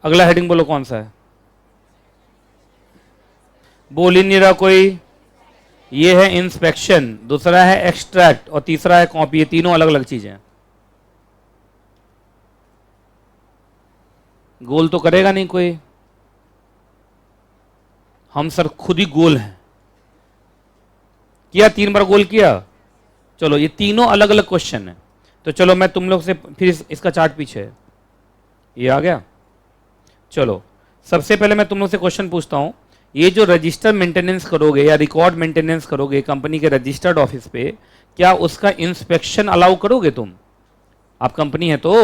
अगला हेडिंग बोलो कौन सा है, बोल ही नहीं रहा कोई। ये है इंस्पेक्शन, दूसरा है एक्सट्रैक्ट और तीसरा है कॉपी। ये तीनों अलग अलग चीजें हैं। गोल तो करेगा नहीं कोई, हम सर खुद ही गोल हैं। किया 3 बार गोल किया। चलो ये तीनों अलग अलग क्वेश्चन है। तो चलो मैं तुम लोग से फिर इसका चार्ट पीछे है, ये आ गया। चलो सबसे पहले मैं तुम लोग से क्वेश्चन पूछता हूं, ये जो रजिस्टर मेंटेनेंस करोगे या रिकॉर्ड मेंटेनेंस करोगे कंपनी के रजिस्टर्ड ऑफिस पे, क्या उसका इंस्पेक्शन अलाउ करोगे तुम? आप कंपनी है तो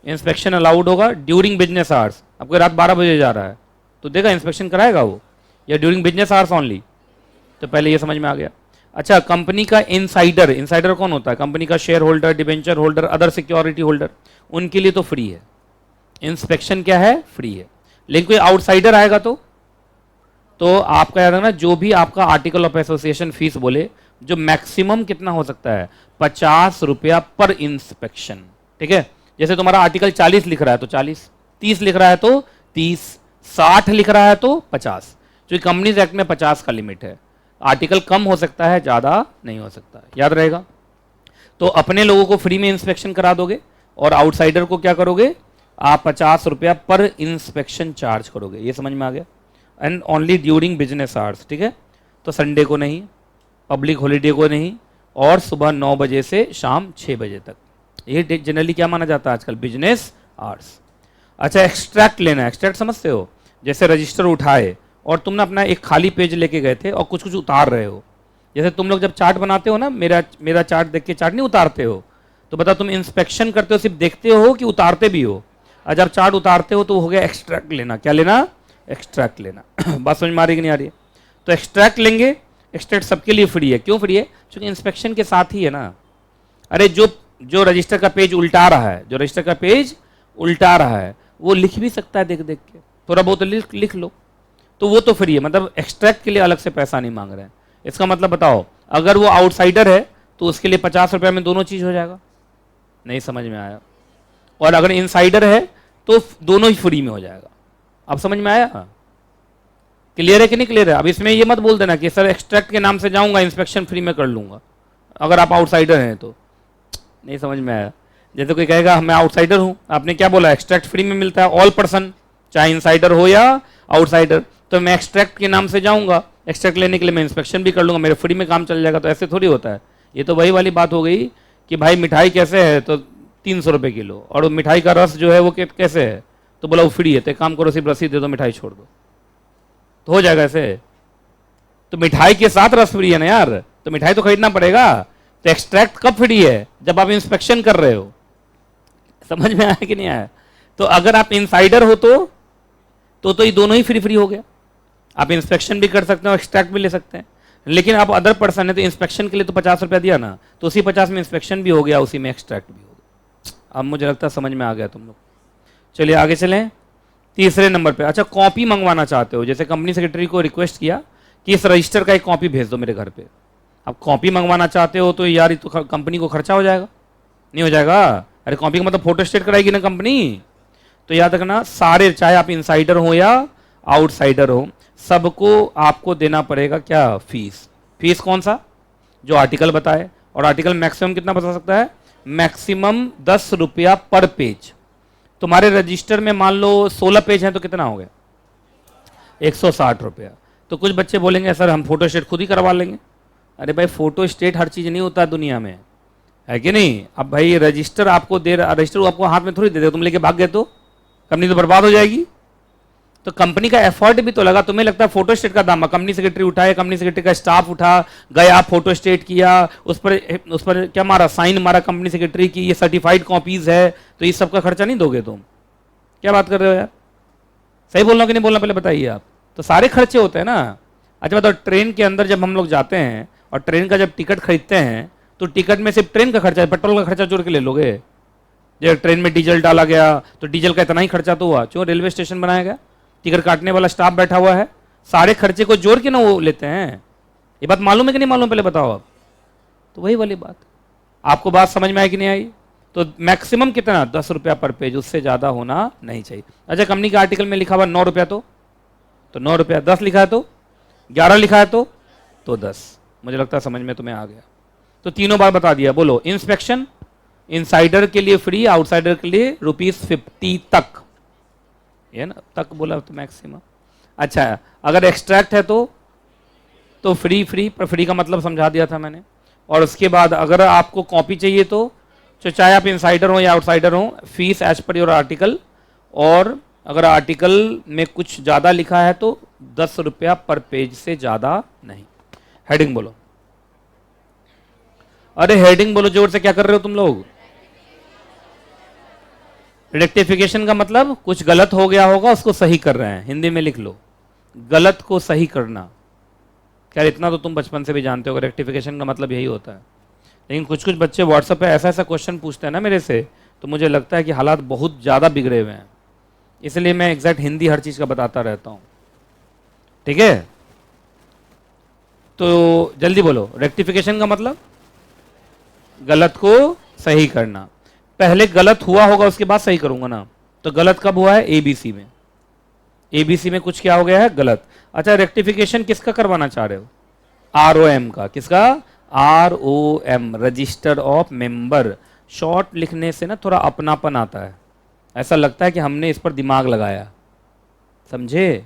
इंस्पेक्शन अलाउड होगा ड्यूरिंग बिजनेस आवर्स। आपको रात 12 बजे जा रहा है तो देगा इंस्पेक्शन कराएगा वो, या ड्यूरिंग बिजनेस आवर्स ओनली? तो पहले ये समझ में आ गया। अच्छा, कंपनी का इनसाइडर, इनसाइडर कौन होता है? कंपनी का share holder, debenture holder, other security holder, उनके लिए तो फ्री है इंस्पेक्शन। क्या है? फ्री है। लेकिन कोई आउटसाइडर आएगा तो आपका याद रखना, जो भी आपका आर्टिकल ऑफ एसोसिएशन फीस बोले, जो मैक्सिमम कितना हो सकता है, 50 रुपया पर इंस्पेक्शन। ठीक है, जैसे तुम्हारा आर्टिकल 40 लिख रहा है तो 40, 30 लिख रहा है तो 30, 60 लिख रहा है तो 50। जो कंपनीज एक्ट में 50 का लिमिट है। आर्टिकल कम हो सकता है, ज्यादा नहीं हो सकता, याद रहेगा। तो अपने लोगों को फ्री में इंस्पेक्शन करा दोगे और आउटसाइडर को क्या करोगे, आप 50 रुपया पर इंस्पेक्शन चार्ज करोगे। ये समझ में आ गया। And only during business hours. ठीक है, तो संडे को नहीं, पब्लिक हॉलीडे को नहीं, और सुबह 9 बजे से शाम 6 बजे तक। ये जनरली क्या माना जाता है आजकल, बिजनेस आवर्स। अच्छा, एक्सट्रैक्ट लेना है। एक्सट्रैक्ट समझते हो? जैसे रजिस्टर उठाए और तुमने अपना एक खाली पेज लेके गए थे और कुछ कुछ उतार रहे हो। जैसे तुम लोग जब चार्ट बनाते हो ना, मेरा चार्ट देख के चार्ट नहीं उतारते हो, तो बताओ तुम इंस्पेक्शन करते हो, सिर्फ देखते हो कि उतारते भी हो? और जब चार्ट उतारते हो तो हो गया एक्सट्रैक्ट लेना। क्या लेना? एक्सट्रैक्ट लेना। बात समझ में आ रही कि नहीं आ रही है? तो एक्सट्रैक्ट लेंगे। एक्सट्रैक्ट सबके लिए फ्री है। क्यों फ्री है? क्योंकि इंस्पेक्शन के साथ ही है ना। अरे जो रजिस्टर का पेज उल्टा रहा है, जो रजिस्टर का पेज उल्टा रहा है, वो लिख भी सकता है देख देख के, थोड़ा बहुत लिख लो, तो वो तो फ्री है। मतलब एक्सट्रैक्ट के लिए अलग से पैसा नहीं मांग रहे हैं। इसका मतलब बताओ, अगर वो आउटसाइडर है तो उसके लिए 50 रुपये में दोनों चीज हो जाएगा। नहीं समझ में आया? और अगर इनसाइडर है तो दोनों ही फ्री में हो जाएगा। अब समझ में आया? क्लियर है कि नहीं क्लियर है? अब इसमें ये मत बोल देना कि सर एक्सट्रैक्ट के नाम से जाऊंगा, इंस्पेक्शन फ्री में कर लूंगा, अगर आप आउटसाइडर हैं तो। नहीं समझ में आया? जैसे कोई कहेगा मैं आउटसाइडर हूं, आपने क्या बोला, एक्सट्रैक्ट फ्री में मिलता है ऑल पर्सन, चाहे इनसाइडर हो या आउटसाइडर। तो मैं एक्सट्रैक्ट के नाम से जाऊंगा, एक्सट्रैक्ट लेने के लिए मैं इंस्पेक्शन भी कर लूंगा, मेरे फ्री में काम चल जाएगा। तो ऐसे थोड़ी होता है। ये तो वही वाली बात हो गई कि भाई मिठाई कैसे है, तो 300 रुपये किलो, और मिठाई का रस जो है वो कैसे है, तो बोला वो फ्री है। तो एक काम करो, सिर्फ रसीद दे दो, मिठाई छोड़ दो, तो हो जाएगा ऐसे। तो मिठाई के साथ रस फ्री है ना यार, तो मिठाई तो खरीदना पड़ेगा। तो एक्सट्रैक्ट कब फ्री है? जब आप इंस्पेक्शन कर रहे हो। समझ में आया कि नहीं आया? तो अगर आप इनसाइडर हो तो ये दोनों ही फ्री फ्री हो गया। आप इंस्पेक्शन भी कर सकते हो, एक्सट्रैक्ट भी ले सकते हैं। लेकिन आप अदर पर्सन है तो इंस्पेक्शन के लिए तो 50 रुपया दिया ना, तो उसी 50 में इंस्पेक्शन भी हो गया, उसी में एक्सट्रैक्ट भी हो गया। अब मुझे लगता है समझ में आ गया तुम लोग। चलिए आगे चलें तीसरे नंबर पे। अच्छा, कॉपी मंगवाना चाहते हो, जैसे कंपनी सेक्रेटरी को रिक्वेस्ट किया कि इस रजिस्टर का एक कॉपी भेज दो मेरे घर पे। अब कॉपी मंगवाना चाहते हो तो यार तो कंपनी को खर्चा हो जाएगा, नहीं हो जाएगा? अरे कॉपी का मतलब फोटो स्टेट कराएगी ना कंपनी। तो याद रखना, सारे, चाहे आप इनसाइडर हो या आउटसाइडर हो, सबको आपको देना पड़ेगा क्या? फीस। फीस कौन सा? जो आर्टिकल बताए। और आर्टिकल मैक्सिमम कितना बता सकता है? मैक्सिमम 10 रुपया पर पेज। तुम्हारे रजिस्टर में मान लो 16 पेज हैं तो कितना हो गया? 160 रुपया। तो कुछ बच्चे बोलेंगे सर हम फोटो स्टेट खुद ही करवा लेंगे। अरे भाई फोटो स्टेट हर चीज नहीं होता है दुनिया में, है कि नहीं? अब भाई रजिस्टर आपको रजिस्टर आपको हाथ में थोड़ी दे दे, तुम लेके भाग गए तो कंपनी तो बर्बाद हो जाएगी। तो कंपनी का एफर्ट भी तो लगा। तुम्हें लगता है फोटो स्टेट का दाम, कंपनी सेक्रेटरी उठाए, कंपनी सेक्रेटरी का स्टाफ उठा गया, फोटो स्टेट किया, उस पर क्या मारा, साइन मारा कंपनी सेक्रेटरी की, ये सर्टिफाइड कॉपीज है, तो इस सब का खर्चा नहीं दोगे तुम? क्या बात कर रहे हो यार? सही बोल रहा हूं कि नहीं बोलना, पहले बताइए आप। तो सारे खर्चे होते हैं ना। अच्छा बताओ, ट्रेन के अंदर जब हम लोग जाते हैं और ट्रेन का जब टिकट खरीदते हैं तो टिकट में सिर्फ ट्रेन का खर्चा, पेट्रोल का खर्चा जोड़ के ले लोगे? जब ट्रेन में डीजल डाला गया तो डीजल का इतना ही खर्चा तो हुआ। क्यों? रेलवे स्टेशन बनाया गया, टिकट काटने वाला स्टाफ बैठा हुआ है, सारे खर्चे को जोड़ के ना वो लेते हैं। ये बात मालूम है कि नहीं मालूम, पहले बताओ आप। तो वही वाली बात, आपको बात समझ में आई कि नहीं आई? तो मैक्सिमम कितना 10 रुपया पर पेज, उससे ज्यादा होना नहीं चाहिए। अच्छा, कंपनी के आर्टिकल में लिखा हुआ 9 रुपया, तो 9 रुपया, 10 लिखा है तो 11 लिखा है तो 10। मुझे लगता है समझ में तुम्हें आ गया। तो तीनों बार बता दिया। बोलो, इंस्पेक्शन इनसाइडर के लिए फ्री, आउटसाइडर के लिए ₹50 तक, ये ना तक बोला तो मैक्सिमम। अच्छा, अगर एक्सट्रैक्ट है तो फ्री पर फ्री का मतलब समझा दिया था मैंने। और उसके बाद अगर आपको कॉपी चाहिए तो चाहे आप इनसाइडर हो या आउटसाइडर हो, fees as per your article. और अगर आर्टिकल में कुछ ज़्यादा लिखा है तो 10 रुपया पर पेज से ज़्यादा नहीं। हेडिंग बोलो, अरे हेडिंग बोलो जोर से, क्या कर रहे हो तुम लोग? रेक्टिफिकेशन का मतलब कुछ गलत हो गया होगा, उसको सही कर रहे हैं। हिंदी में लिख लो, गलत को सही करना। खैर इतना तो तुम बचपन से भी जानते हो, रेक्टिफिकेशन का मतलब यही होता है। लेकिन कुछ कुछ बच्चे व्हाट्सएप पे ऐसा ऐसा क्वेश्चन पूछते हैं ना मेरे से, तो मुझे लगता है कि हालात बहुत ज़्यादा बिगड़े हुए हैं, इसलिए मैं एग्जैक्ट हिंदी हर चीज़ का बताता रहता हूँ। ठीक है, तो जल्दी बोलो, रेक्टिफिकेशन का मतलब गलत को सही करना। पहले गलत हुआ होगा, उसके बाद सही करूंगा ना। तो गलत कब हुआ है? एबीसी में। एबीसी में कुछ क्या हो गया है? गलत। अच्छा, रेक्टिफिकेशन किसका करवाना चाह रहे हो? आरओएम का। किसका? ROM, register of member. Short लिखने से ना थोड़ा अपनापन आता है, ऐसा लगता है कि हमने इस पर दिमाग लगाया, समझे?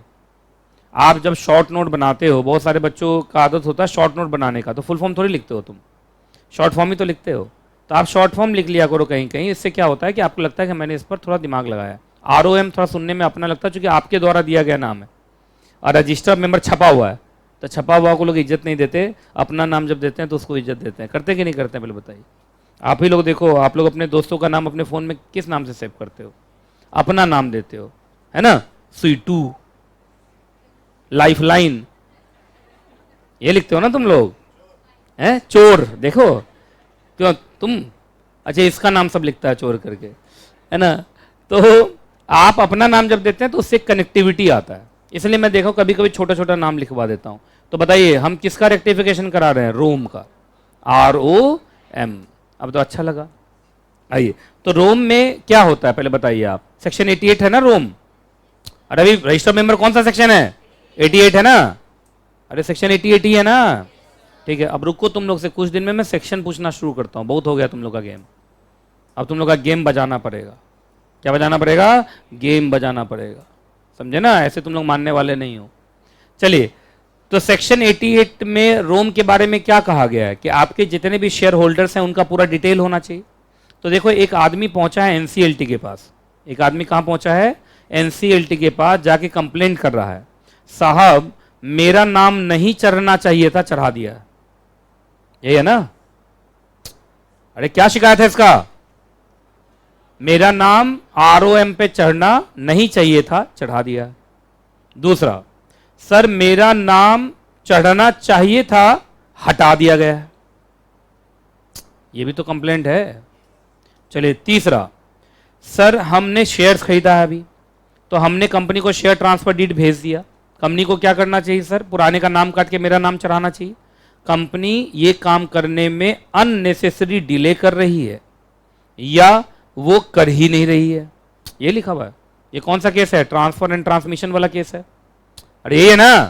आप जब शॉर्ट नोट बनाते हो, बहुत सारे बच्चों का आदत होता है शॉर्ट नोट बनाने का, तो फुल फॉर्म थोड़ी लिखते हो तुम, शॉर्ट फॉर्म ही तो लिखते हो। तो आप शॉर्ट फॉर्म लिख लिया करो कहीं कहीं, इससे क्या होता है कि आपको लगता है कि मैंने इस पर थोड़ा दिमाग लगाया। आरओएम थोड़ा सुनने में अपना लगता है, क्योंकि आपके द्वारा दिया गया नाम है। और रजिस्टर मेंबर छपा हुआ है, तो छपा हुआ को लोग इज्जत नहीं देते, अपना नाम जब देते हैं तो उसको इज्जत देते हैं। करते कि नहीं करते हैं पहले बताइए? आप ही लोग देखो, आप लोग अपने दोस्तों का नाम अपने फ़ोन में किस नाम से सेव करते हो? अपना नाम देते हो, है ना? स्वीटू, लाइफलाइन, ये लिखते हो ना तुम लोग, हैं? चोर, देखो क्यों तुम, अच्छा इसका नाम सब लिखता है चोर करके, है ना? तो आप अपना नाम जब देते हैं तो उससे कनेक्टिविटी आता है, इसलिए मैं देखो कभी कभी छोटा छोटा नाम लिखवा देता हूं। तो बताइए हम किसका रेक्टिफिकेशन करा रहे हैं? रोम का, ROM। अब तो अच्छा लगा। आइए, तो रोम में क्या होता है पहले बताइए आप? सेक्शन 88 है ना रोम? अरे अभी रजिस्टर मेंबर कौन सा सेक्शन है? 88 है ना? अरे सेक्शन 88 ही है ना? ठीक है, अब रुको तुम लोग से, कुछ दिन में मैं सेक्शन पूछना शुरू करता हूं। बहुत हो गया तुम लोग का गेम, अब तुम लोग का गेम बजाना पड़ेगा। क्या बजाना पड़ेगा? गेम बजाना पड़ेगा, समझे ना? ऐसे तुम लोग मानने वाले नहीं हो। चलिए, तो सेक्शन 88 में रोम के बारे में क्या कहा गया है कि आपके जितने भी शेयर होल्डर्स हैं उनका पूरा डिटेल होना चाहिए। तो देखो, एक आदमी पहुंचा है एनसीएलटी के पास। एक आदमी कहां पहुंचा है? एनसीएलटी के पास जाके कंप्लेंट कर रहा है, साहब मेरा नाम नहीं चढ़ना चाहिए था, चढ़ा दिया। यही है ना? अरे क्या शिकायत है इसका? मेरा नाम ROM पे चढ़ना नहीं चाहिए था, चढ़ा दिया। दूसरा, सर मेरा नाम चढ़ना चाहिए था, हटा दिया गया। ये भी तो कंप्लेंट है। चलिए, तीसरा, सर हमने शेयर्स खरीदा है अभी, तो हमने कंपनी को शेयर ट्रांसफर डीड भेज दिया। कंपनी को क्या करना चाहिए सर? पुराने का नाम काट के मेरा नाम चढ़ाना चाहिए। कंपनी ये काम करने में अननेसेसरी डिले कर रही है या वो कर ही नहीं रही है, ये लिखा हुआ है। ये कौन सा केस है? ट्रांसफर एंड ट्रांसमिशन वाला केस है। अरे ये ना?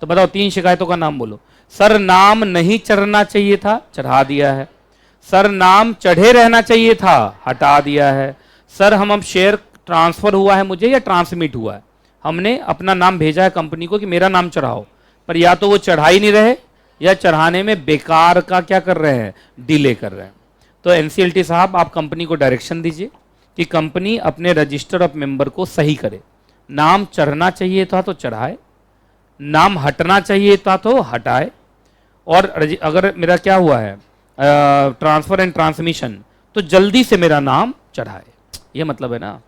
तो बताओ, 3 शिकायतों का नाम बोलो। सर नाम नहीं चढ़ना चाहिए था, चढ़ा दिया है। सर नाम चढ़े रहना चाहिए था, हटा दिया है। सर हम अब शेयर ट्रांसफर हुआ है मुझे या ट्रांसमिट हुआ है, हमने अपना नाम भेजा है कंपनी को कि मेरा नाम चढ़ाओ, पर या तो वो चढ़ा ही नहीं रहे या चढ़ाने में बेकार का क्या कर रहे हैं? डिले कर रहे हैं। तो एनसीएलटी साहब, आप कंपनी को डायरेक्शन दीजिए कि कंपनी अपने रजिस्टर ऑफ मेंबर को सही करे। नाम चढ़ना चाहिए था तो चढ़ाए, नाम हटना चाहिए था तो हटाए, और अगर मेरा क्या हुआ है ट्रांसफर एंड ट्रांसमिशन, तो जल्दी से मेरा नाम चढ़ाए, ये मतलब है ना।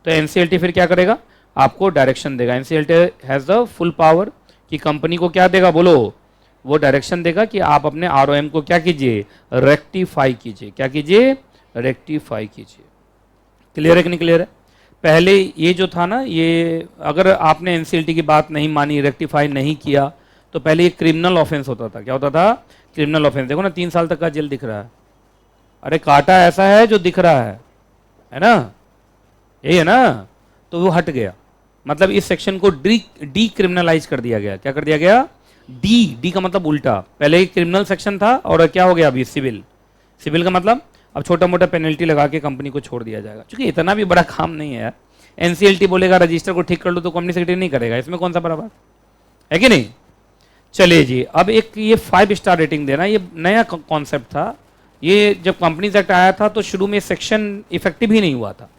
तो एनसीएलटी फिर क्या करेगा? आपको डायरेक्शन देगा। NCLT has the full power कि कंपनी को क्या देगा? बोलो, वो डायरेक्शन देगा कि आप अपने ROM को क्या कीजिए? रेक्टिफाई कीजिए। क्या कीजिए? रेक्टिफाई कीजिए। क्लियर है कि नहीं क्लियर है? पहले ये जो था ना, ये अगर आपने एनसीएलटी की बात नहीं मानी, रेक्टिफाई नहीं किया, तो पहले ये क्रिमिनल ऑफेंस होता था। क्या होता था? Criminal offence. देखो ना, 3 साल तक का जेल दिख रहा है। अरे कांटा ऐसा है जो दिख रहा है ना, यही है ना, तो वो हट गया। मतलब इस सेक्शन को डी क्रिमिनलाइज कर दिया गया। क्या कर दिया गया? डी का मतलब उल्टा। पहले ही क्रिमिनल सेक्शन था और क्या हो गया अभी? सिविल। सिविल का मतलब अब छोटा मोटा पेनल्टी लगा के कंपनी को छोड़ दिया जाएगा, क्योंकि इतना भी बड़ा काम नहीं है यार। एनसीएलटी बोलेगा रजिस्टर को ठीक कर लो तो कंपनी सेक्रेटरी नहीं करेगा, इसमें कौन सा बड़ा बात है कि नहीं। चलिए जी, अब एक ये 5 स्टार रेटिंग देना, ये नया कॉन्सेप्ट था। ये जब कंपनीज एक्ट आया था तो शुरू में सेक्शन इफेक्टिव ही नहीं हुआ था,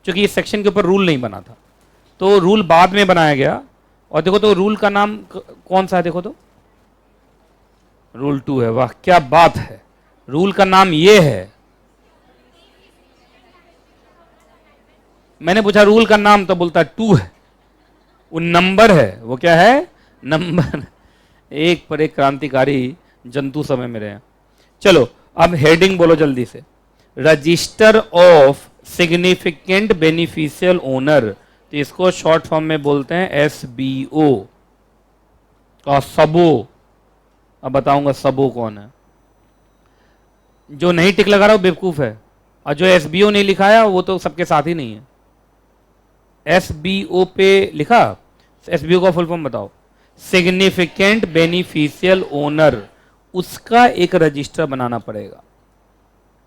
क्योंकि इस सेक्शन के ऊपर रूल नहीं बना था, तो रूल बाद में बनाया गया। और देखो तो रूल का नाम कौन सा है, देखो तो रूल 2 है। वाह क्या बात है, रूल का नाम ये है। मैंने पूछा रूल का नाम, तो बोलता 2 है, वो नंबर है। वो क्या है? नंबर। एक पर एक क्रांतिकारी जंतु समय में रहे। चलो अब हेडिंग बोलो जल्दी से। Register of significant beneficial owner, तो इसको शॉर्ट फॉर्म में बोलते हैं एसबीओ का सबो। अब बताऊंगा सबो कौन है। जो नहीं टिक लगा रहा वो बेवकूफ है, और जो एसबीओ नहीं लिखाया वो तो सबके साथ ही नहीं है। एसबीओ पे लिखा, एसबीओ का फुल फॉर्म बताओ। सिग्निफिकेंट बेनिफिशियल ओनर, उसका एक रजिस्टर बनाना पड़ेगा।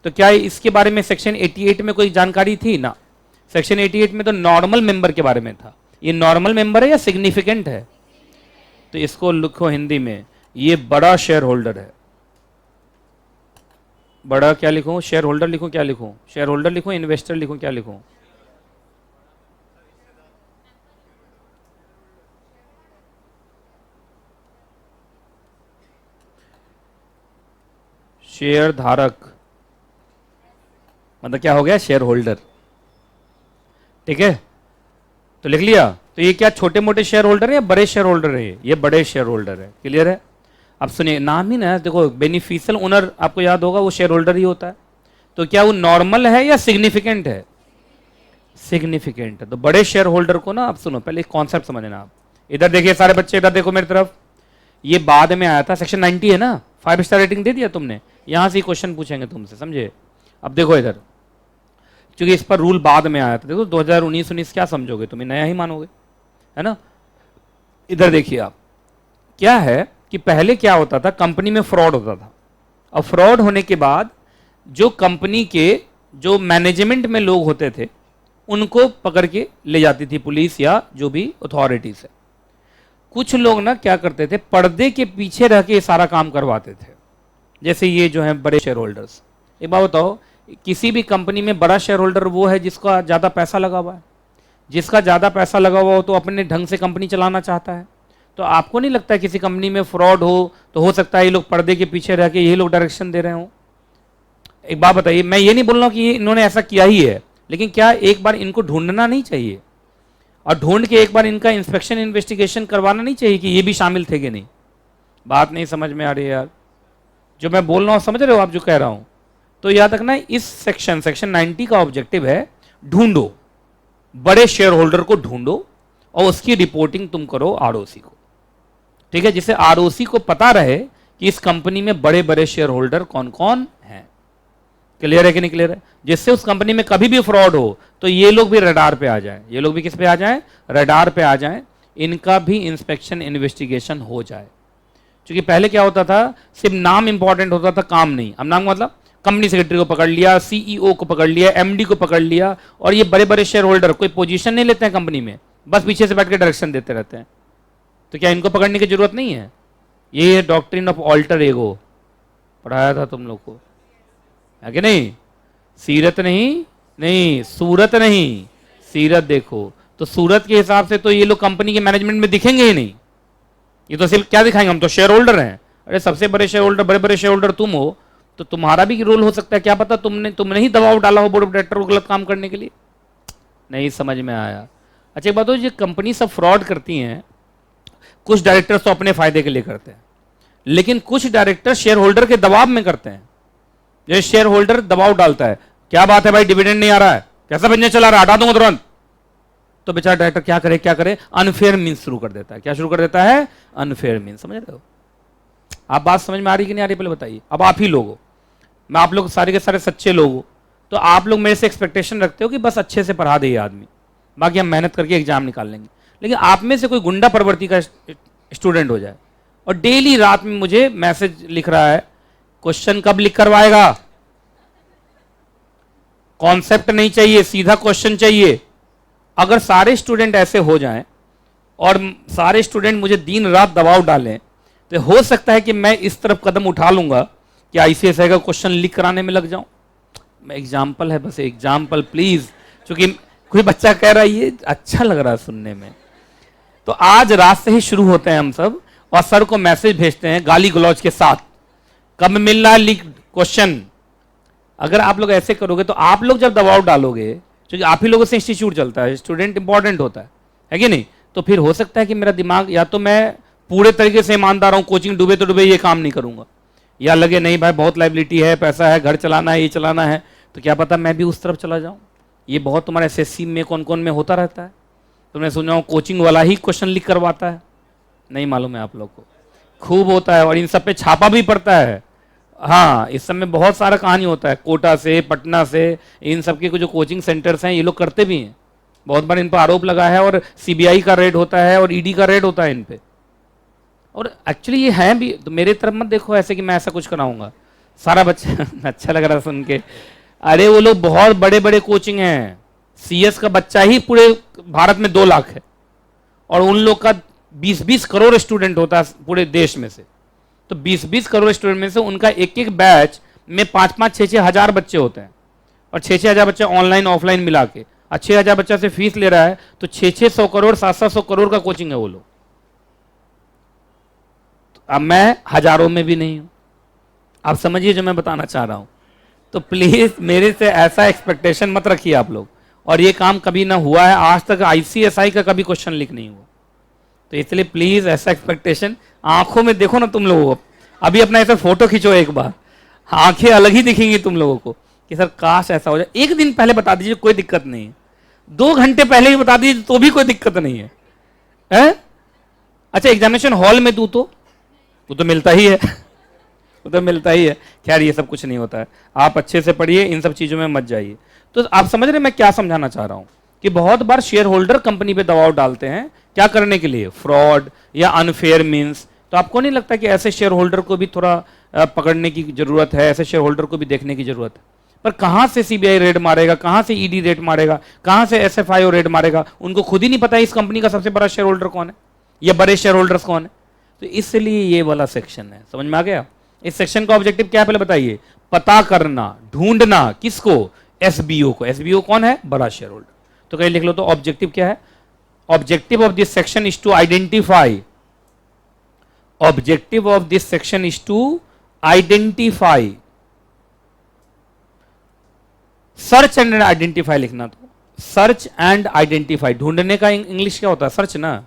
तो क्या इसके बारे में सेक्शन 88 में कोई जानकारी थी ना? सेक्शन 88 में तो नॉर्मल मेंबर के बारे में था। ये नॉर्मल मेंबर है या सिग्निफिकेंट है? तो इसको लिखो हिंदी में, ये बड़ा शेयर होल्डर है। बड़ा क्या लिखूं? शेयर होल्डर लिखूं? क्या लिखूं? शेयर होल्डर लिखूं, इन्वेस्टर लिखूं, क्या लिखूं? शेयर धारक, मतलब क्या हो गया? Share holder. ठीक है, तो लिख लिया। तो ये क्या छोटे मोटे शेयर होल्डर है या बड़े शेयर होल्डर है? ये बड़े शेयर होल्डर है। क्लियर है? अब सुनिए, नाम ही ना, देखो बेनिफिशियल ओनर आपको याद होगा, वो शेयर होल्डर ही होता है। तो क्या वो नॉर्मल है या सिग्निफिकेंट है? सिग्निफिकेंट है। तो बड़े शेयर होल्डर को ना, आप सुनो पहले कॉन्सेप्ट समझना। आप इधर देखिए सारे बच्चे, इधर देखो मेरी तरफ। ये बाद में आया था, सेक्शन 90 है ना, 5 स्टार रेटिंग दे दिया तुमने, यहां से क्वेश्चन पूछेंगे तुमसे, समझे। अब देखो इधर, क्योंकि इस पर रूल बाद में आया था। देखो 2019 क्या समझोगे, तुम्हें नया ही मानोगे, है ना। इधर देखिए आप, क्या है कि पहले क्या होता था, कंपनी में फ्रॉड होता था। अब फ्रॉड होने के बाद जो कंपनी के जो मैनेजमेंट में लोग होते थे, उनको पकड़ के ले जाती थी पुलिस या जो भी अथॉरिटीज है। कुछ लोग ना क्या करते थे, पर्दे के पीछे रह के सारा काम करवाते थे। जैसे ये जो है बड़े शेयर होल्डर्स। एक बात बताओ, किसी भी कंपनी में बड़ा शेयर होल्डर वो है जिसका ज्यादा पैसा लगा हुआ है। जिसका ज्यादा पैसा लगा हुआ हो तो अपने ढंग से कंपनी चलाना चाहता है। तो आपको नहीं लगता है किसी कंपनी में फ्रॉड हो तो हो सकता है ये लोग पर्दे के पीछे रह के ये लोग डायरेक्शन दे रहे हो? एक बात बताइए, मैं ये नहीं बोल रहा हूं कि इन्होंने ऐसा किया ही है, लेकिन क्या एक बार इनको ढूंढना नहीं चाहिए? और ढूंढ के एक बार इनका इंस्पेक्शन इन्वेस्टिगेशन करवाना नहीं चाहिए कि ये भी शामिल थे कि नहीं? बात नहीं समझ में आ रही है यार, जो मैं बोल रहा हूं समझ रहे हो आप जो कह रहा हूं? तो याद रखना, इस सेक्शन 90 का ऑब्जेक्टिव है ढूंढो, बड़े शेयर होल्डर को ढूंढो और उसकी रिपोर्टिंग तुम करो आरओसी को। ठीक है, जिससे आरओसी को पता रहे कि इस कंपनी में बड़े बड़े शेयर होल्डर कौन कौन हैं। क्लियर है कि नहीं क्लियर है? जिससे उस कंपनी में कभी भी फ्रॉड हो तो ये लोग भी रडार पे आ जाएं। ये लोग भी किस पे आ जाएं? रडार पे आ जाएं, इनका भी इंस्पेक्शन इन्वेस्टिगेशन हो जाए। क्योंकि पहले क्या होता था, सिर्फ नाम इंपॉर्टेंट होता था, काम नहीं। अब नाम मतलब कंपनी सेक्रेटरी को पकड़ लिया, सीईओ को पकड़ लिया, एमडी को पकड़ लिया, और ये बड़े बड़े शेयर होल्डर कोई पोजीशन नहीं लेते हैं कंपनी में, बस पीछे से बैठ के डायरेक्शन देते रहते हैं। तो क्या इनको पकड़ने की जरूरत नहीं है? ये डॉक्ट्रिन ऑफ ऑल्टर एगो पढ़ाया था तुम लोग को, है कि नहीं? सीरत नहीं सूरत नहीं, सीरत देखो। तो सूरत के हिसाब से तो ये लोग कंपनी के मैनेजमेंट में दिखेंगे ही नहीं। ये तो सिर्फ क्या दिखाएंगे, हम तो शेयर होल्डर हैं। अरे सबसे बड़े शेयर होल्डर, बड़े बड़े शेयर होल्डर तुम हो, तो तुम्हारा भी रोल हो सकता है। क्या पता तुमने ही दबाव डाला हो बोर्ड ऑफ डायरेक्टर को गलत काम करने के लिए। नहीं समझ में आया? अच्छा एक बात हो, ये कंपनी सब फ्रॉड करती हैं, कुछ डायरेक्टर्स तो अपने फायदे के लिए करते हैं, लेकिन कुछ डायरेक्टर शेयर होल्डर के दबाव में करते हैं। जैसे शेयर होल्डर दबाव डालता है, क्या बात है भाई डिविडेंड नहीं आ रहा है, कैसा बिजनेस चला रहा है, हटा दूंगा तुरंत। तो बेचारा डायरेक्टर क्या करे, अनफेयर मीन्स शुरू कर देता है। क्या शुरू कर देता है? Unfair means. समझ रहे हो आप? बात समझ में आ रही कि नहीं आ रही पहले बताइए। अब आप ही लोग, मैं आप लोग सारे के सारे सच्चे लोग हो, तो आप लोग मेरे से एक्सपेक्टेशन रखते हो कि बस अच्छे से पढ़ा दे ये आदमी, बाकी हम मेहनत करके एग्जाम निकाल लेंगे। लेकिन आप में से कोई गुंडा प्रवृत्ति का स्टूडेंट हो जाए और डेली रात में मुझे मैसेज लिख रहा है, क्वेश्चन कब लिख करवाएगा, कॉन्सेप्ट नहीं चाहिए, सीधा क्वेश्चन चाहिए। अगर सारे स्टूडेंट ऐसे हो जाएं और सारे स्टूडेंट मुझे दिन रात दबाव डालें, तो हो सकता है कि मैं इस तरफ कदम उठा लूंगा कि आईसीएसआई का क्वेश्चन लिख कराने में लग जाऊं। मैं एग्जाम्पल है, बस एग्जाम्पल प्लीज, क्योंकि कोई बच्चा कह रहा है ये अच्छा लग रहा है सुनने में। तो आज रात से ही शुरू होते हैं हम सब, और सर को मैसेज भेजते हैं गाली गलौज के साथ, कब मिल रहा है लीक क्वेश्चन। अगर आप लोग ऐसे करोगे तो आप लोग जब दबाव डालोगे, क्योंकि आप ही लोगों से इंस्टीट्यूट चलता है, स्टूडेंट इंपॉर्टेंट होता है कि नहीं, तो फिर हो सकता है कि मेरा दिमाग, या तो मैं पूरे तरीके से ईमानदार हूं, कोचिंग डूबे तो डूबे ये काम नहीं करूंगा, या लगे नहीं भाई बहुत लाइबिलिटी है, पैसा है, घर चलाना है, ये चलाना है, तो क्या पता मैं भी उस तरफ चला जाऊं। ये बहुत तुम्हारे एसएससी में कौन कौन में होता रहता है। तुमने सुना हो कोचिंग वाला ही क्वेश्चन लिख करवाता है, नहीं मालूम है आप लोग को, खूब होता है, और इन सब पे छापा भी पड़ता है। हाँ, इस समय बहुत सारा कहानी होता है, कोटा से, पटना से, इन सब के जो कोचिंग सेंटर्स हैं ये लोग करते भी हैं। बहुत बार इन पर आरोप लगा है, और सीबीआई का रेड होता है और ईडी का रेड होता है इन पे। और एक्चुअली ये है भी, तो मेरे तरफ मत देखो ऐसे कि मैं ऐसा कुछ कराऊंगा। सारा बच्चा अच्छा लग रहा सुन के, अरे वो लोग बहुत बड़े बड़े कोचिंग हैं, सीएस का बच्चा ही पूरे भारत में 2 लाख है, और उन लोग का 20-20 करोड़ स्टूडेंट होता है पूरे देश में से। तो 20-20 करोड़ स्टूडेंट में से उनका एक एक बैच में 5-5, 6-6 हजार बच्चे होते हैं, और 6-6 हजार बच्चे ऑनलाइन ऑफलाइन मिला के, 6 हजार बच्चा से फीस ले रहा है, तो 600 करोड़ 700 करोड़ का कोचिंग है वो लोग। अब मैं हजारों में भी नहीं हूं, आप समझिए जो मैं बताना चाह रहा हूं। तो प्लीज मेरे से ऐसा एक्सपेक्टेशन मत रखिए आप लोग, और ये काम कभी ना हुआ है आज तक, आईसीएसआई का कभी क्वेश्चन लीक नहीं हुआ, तो इसलिए प्लीज ऐसा एक्सपेक्टेशन, आंखों में देखो ना तुम लोगों को, अभी अपना ऐसा फोटो खींचो एक बार, आंखें अलग ही दिखेंगी तुम लोगों को कि सर काश ऐसा हो जाए। एक दिन पहले बता दीजिए, कोई दिक्कत नहीं है, 2 घंटे पहले भी बता दीजिए तो भी कोई दिक्कत नहीं है, है? अच्छा, एग्जामिनेशन हॉल में दूं तो वो तो मिलता ही है वो तो मिलता ही है। खैर ये सब कुछ नहीं होता है, आप अच्छे से पढ़िए, इन सब चीजों में मत जाइए। तो आप समझ रहे मैं क्या समझाना चाह रहा हूं, कि बहुत बार शेयर होल्डर कंपनी पे दबाव डालते हैं, क्या करने के लिए, फ्रॉड या अनफेयर मीन्स। तो आपको नहीं लगता कि ऐसे शेयर होल्डर को भी थोड़ा पकड़ने की जरूरत है, ऐसे शेयर होल्डर को भी देखने की जरूरत है। पर कहां से सीबीआई रेड मारेगा, कहां से ईडी रेड मारेगा, कहां से एसएफआईओ रेड मारेगा, उनको खुद ही नहीं पता है इस कंपनी का सबसे बड़ा शेयर होल्डर कौन है या बड़े शेयर होल्डर्स कौन है। तो इसलिए ये वाला सेक्शन है, समझ में आ गया। इस सेक्शन का ऑब्जेक्टिव क्या है पहले बताइए, पता करना, ढूंढना, किसको, एसबीओ को। एसबीओ कौन है, बड़ा शेयर होल्डर। तो कहीं लिख लो, तो ऑब्जेक्टिव क्या है, objective of this section is to identify, objective of this section is to identify, search and identify लिखना, तो सर्च एंड आइडेंटिफाई, ढूंढने का इंग्लिश क्या होता है, सर्च ना,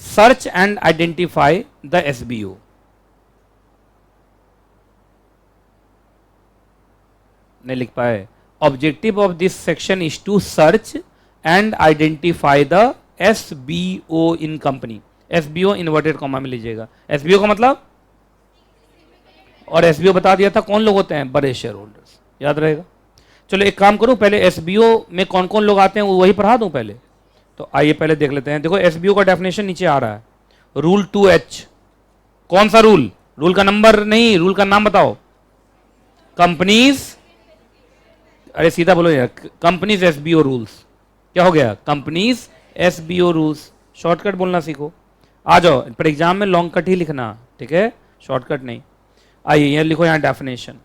search and identify the SBO. नहीं लिख पाए, objective of this section is to search and identify the SBO in company. SBO inverted comma में लीजिएगा, एसबीओ का मतलब, और एसबीओ बता दिया था कौन लोग होते हैं, बड़े शेयर होल्डर्स, याद रहेगा। चलो एक काम करूं, पहले एसबीओ में कौन कौन लोग आते हैं वो वही पढ़ा दूं पहले। तो आइए पहले देख लेते हैं। देखो एसबीओ का डेफिनेशन नीचे आ रहा है, रूल 2H। कौन सा रूल, रूल का नंबर नहीं, रूल का नाम बताओ, कंपनीज, अरे सीधा बोलो यार, कंपनीज एसबीओ रूल्स। क्या हो गया, कंपनीज एसबीओ रूल्स। शॉर्टकट बोलना सीखो, आ जाओ, पर एग्जाम में लॉन्ग कट ही लिखना, ठीक है, शॉर्टकट नहीं। आइए यहां लिखो, यहां डेफिनेशन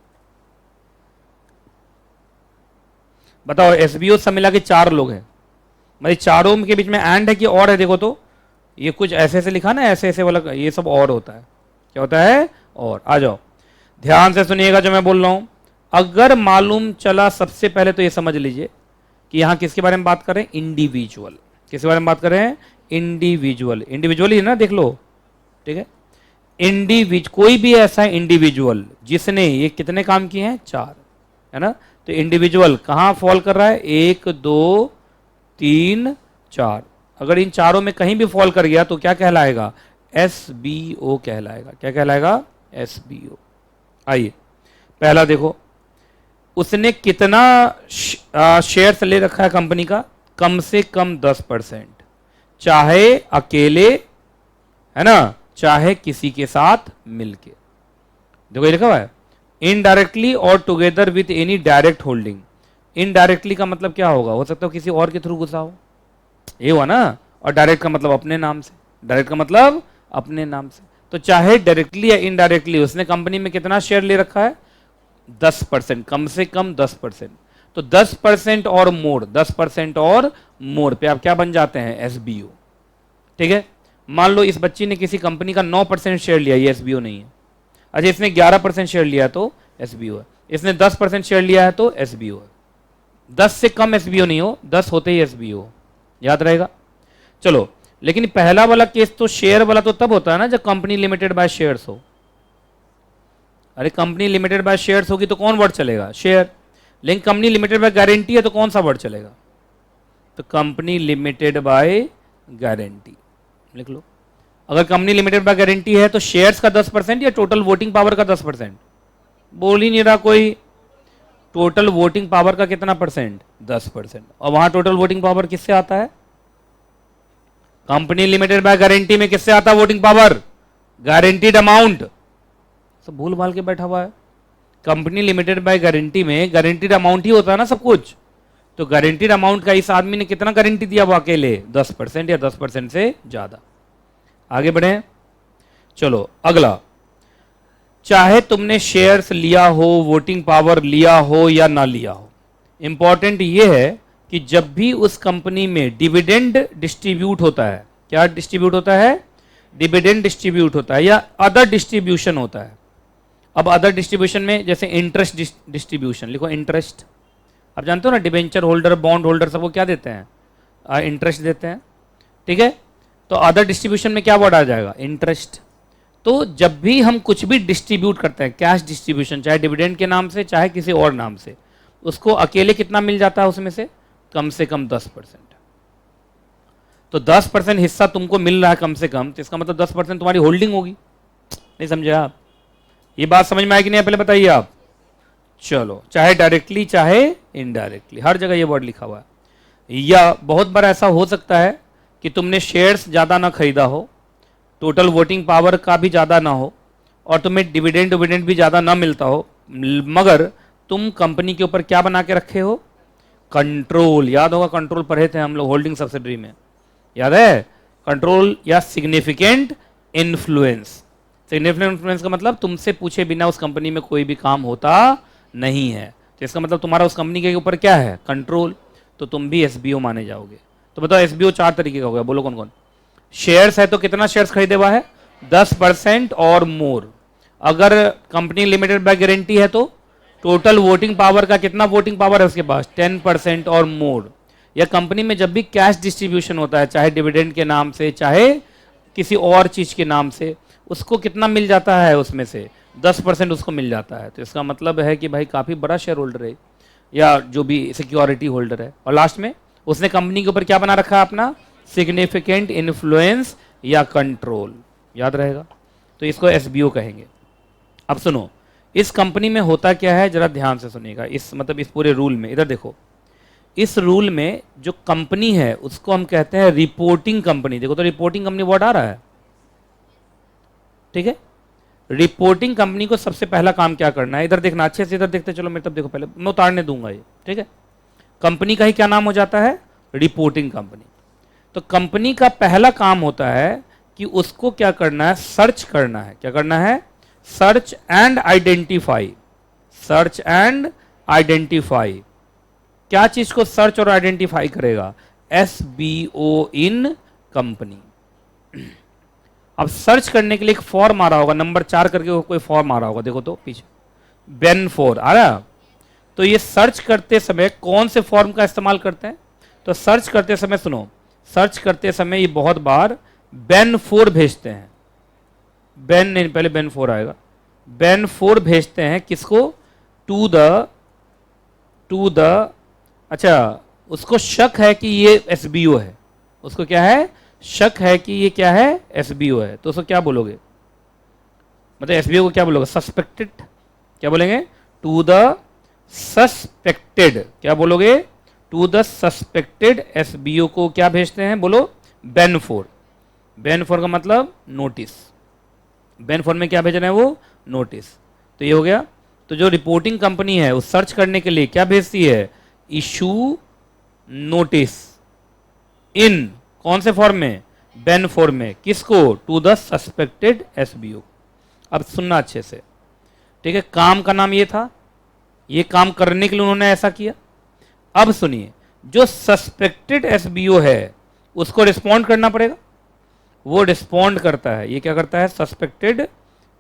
बताओ। एसबीओ सब मिला के 4 लोग हैं, मतलब चारों के बीच में एंड है कि और है, देखो तो ये कुछ ऐसे ऐसे लिखा ना, ऐसे ऐसे वाला, ये सब और होता है, क्या होता है, और। आ जाओ ध्यान से सुनिएगा जो मैं बोल रहा हूं। अगर मालूम चला, सबसे पहले तो ये समझ लीजिए कि यहां किसके बारे में बात करें, इंडिविजुअल। किसके बारे में बात करें, इंडिविजुअल। इंडिविजुअल ही ना, देख लो, ठीक है। कोई भी ऐसा इंडिविजुअल जिसने ये कितने काम किए हैं, 4, है ना। तो इंडिविजुअल कहां फॉल कर रहा है, 1 2 3 4। अगर इन चारों में कहीं भी फॉल कर गया तो क्या कहलाएगा, एसबीओ कहलाएगा। क्या कहलाएगा, एसबीओ। आइए पहला देखो, उसने कितना शेयर्स ले रखा है कंपनी का? कम से कम 10%, चाहे अकेले, है ना, चाहे किसी के साथ मिलके। देखो ये लिखा हुआ है, इनडायरेक्टली और together with any direct holding. Indirectly का मतलब क्या होगा? हो सकता है किसी और के थ्रू घुसा हो, ये हुआ ना। और डायरेक्ट का मतलब अपने नाम से, डायरेक्ट का मतलब अपने नाम से। तो चाहे डायरेक्टली या इनडायरेक्टली उसने कंपनी में कितना शेयर ले रखा है? 10%, कम से कम 10%। तो 10% और मोर, 10% और मोर पे आप क्या बन जाते हैं? एसबीओ। ठीक है, मान लो इस बच्ची ने किसी कंपनी का 9% शेयर लिया, ये एसबीओ नहीं है। अच्छा, इसने 11% शेयर लिया तो एसबीओ है। इसने 10% शेयर लिया है तो एसबीओ है। 10 से कम एसबीओ नहीं हो, 10 होते ही एसबीओ, याद रहेगा। चलो, लेकिन पहला वाला केस तो शेयर वाला तो तब होता है ना जब कंपनी लिमिटेड बाय शेयर्स हो। अरे कंपनी लिमिटेड बाय शेयर्स होगी तो कौन वर्ड चलेगा? शेयर। लेकिन कंपनी लिमिटेड बाय गारंटी है तो कौन सा वर्ड चलेगा? तो कंपनी लिमिटेड बाय गारंटी लिख लो। अगर कंपनी लिमिटेड बाय गारंटी है तो शेयर्स का 10% या टोटल वोटिंग पावर का 10%? बोल ही नहीं रहा कोई। टोटल वोटिंग पावर का कितना परसेंट? 10%। और वहां टोटल वोटिंग पावर किससे आता है? कंपनी लिमिटेड बाय गारंटी में किससे आता है वोटिंग पावर? Guaranteed amount. सब भूल भाल के बैठा हुआ है। कंपनी लिमिटेड बाय गारंटी में गारंटीड अमाउंट ही होता है ना सब कुछ। तो गारंटीड अमाउंट का इस आदमी ने कितना गारंटी दिया? वो अकेले 10% या 10% से ज्यादा। आगे बढ़े, चलो अगला। चाहे तुमने शेयर्स लिया हो, वोटिंग पावर लिया हो या ना लिया हो, इंपॉर्टेंट यह है कि जब भी उस कंपनी में डिविडेंड डिस्ट्रीब्यूट होता है, क्या डिस्ट्रीब्यूट होता है? डिविडेंड डिस्ट्रीब्यूट होता है या अदर डिस्ट्रीब्यूशन होता है। अब अदर डिस्ट्रीब्यूशन में जैसे इंटरेस्ट डिस्ट्रीब्यूशन लिखो, इंटरेस्ट। आप जानते हो ना, डिबेंचर होल्डर, बॉन्ड होल्डर सबको क्या देते हैं? इंटरेस्ट देते हैं। ठीक है, तो अदर डिस्ट्रीब्यूशन में क्या वर्ड आ जाएगा? इंटरेस्ट। तो जब भी हम कुछ भी डिस्ट्रीब्यूट करते हैं, कैश डिस्ट्रीब्यूशन, चाहे डिविडेंड के नाम से चाहे किसी और नाम से, उसको अकेले कितना मिल जाता है उसमें से कम 10%। तो 10% हिस्सा तुमको मिल रहा है कम से कम, तो इसका मतलब 10% तुम्हारी होल्डिंग होगी। नहीं समझे आप? ये बात समझ में आएगी नहीं? पहले बताइए आप। चलो, चाहे डायरेक्टली चाहे इनडायरेक्टली, हर जगह ये वर्ड लिखा हुआ है। या बहुत बार ऐसा हो सकता है कि तुमने शेयर्स ज्यादा ना खरीदा हो, टोटल वोटिंग पावर का भी ज़्यादा ना हो, और तुम्हें डिविडेंड भी ज़्यादा ना मिलता हो, मगर तुम कंपनी के ऊपर क्या बना के रखे हो? कंट्रोल। याद होगा, कंट्रोल पढ़े थे हम लोग होल्डिंग सब्सिडरी में, याद है? कंट्रोल या सिग्निफिकेंट इन्फ्लुएंस। सिग्निफिकेंट इन्फ्लुएंस का मतलब तुमसे पूछे बिना उस कंपनी में कोई भी काम होता नहीं है। तो इसका मतलब तुम्हारा उस कंपनी के ऊपर क्या है? कंट्रोल। तो तुम भी एसबीओ माने जाओगे। तो बताओ एसबीओ 4 तरीके का हो गया, बोलो कौन कौन? शेयर्स है तो कितना शेयर्स खरीदे हुआ है? 10% और मोर। अगर कंपनी लिमिटेड बाय गारंटी है तो टोटल वोटिंग पावर का कितना वोटिंग पावर है उसके पास? 10% और मोर। या कंपनी में जब भी कैश डिस्ट्रीब्यूशन होता है, चाहे डिविडेंड के नाम से चाहे किसी और चीज के नाम से, उसको कितना मिल जाता है? उसमें से 10% उसको मिल जाता है। तो इसका मतलब है कि भाई काफी बड़ा शेयर होल्डर है या जो भी सिक्योरिटी होल्डर है। और लास्ट में उसने कंपनी के ऊपर क्या बना रखा है अपना? सिग्निफिकेंट इन्फ्लुएंस या कंट्रोल। याद रहेगा? तो इसको एसबीओ कहेंगे। अब सुनो, इस कंपनी में होता क्या है, जरा ध्यान से सुनिएगा। इस मतलब इस पूरे रूल में, इधर देखो, इस रूल में जो कंपनी है उसको हम कहते हैं रिपोर्टिंग कंपनी। देखो तो रिपोर्टिंग कंपनी वर्ड आ रहा है, ठीक है? रिपोर्टिंग कंपनी को सबसे पहला काम क्या करना है? इधर देखना, अच्छे से इधर देखते चलो, मेरे तब देखो, पहले मैं उतारने दूंगा ये, ठीक है? कंपनी का ही क्या नाम हो जाता है? Reporting company. तो कंपनी का पहला काम होता है कि उसको क्या करना है? सर्च करना है। क्या करना है? Search and identify. Search and identify. क्या चीज को सर्च और आइडेंटिफाई करेगा? SBO in company. अब सर्च करने के लिए एक फॉर्म आ रहा होगा, नंबर 4 करके कोई फॉर्म आ रहा होगा, देखो तो पीछे बेन 4 आ रहा। तो ये सर्च करते समय कौन से फॉर्म का इस्तेमाल करते हैं? तो सर्च करते समय सुनो, सर्च करते समय ये बहुत बार बेन 4 भेजते हैं। बेन नहीं, पहले बेन 4 आएगा। बेन 4 भेजते हैं किसको? टू द अच्छा, उसको शक है कि ये एसबीओ है। उसको क्या है? शक है कि ये क्या है? एसबीओ है। तो उसको क्या बोलोगे? मतलब एसबीओ को क्या बोलोगे? सस्पेक्टेड। क्या बोलेंगे? टू द सस्पेक्टेड, क्या बोलोगे, टू द सस्पेक्टेड एसबीओ को क्या भेजते हैं, बोलो बेन 4। बेन 4 का मतलब नोटिस, बेन 4 में क्या भेज रहे हैं वो, नोटिस। तो ये हो गया। तो जो रिपोर्टिंग कंपनी है वो सर्च करने के लिए क्या भेजती है, इशू नोटिस इन कौन से फॉर्म में, बेन 4 में, किसको, टू द सस्पेक्टेड एसबीओ। अब सुनना अच्छे से, ठीक है, काम का नाम ये था, ये काम करने के लिए उन्होंने ऐसा किया। अब सुनिए, जो सस्पेक्टेड एसबीओ है उसको रिस्पॉन्ड करना पड़ेगा, वो रिस्पॉन्ड करता है। ये क्या करता है, सस्पेक्टेड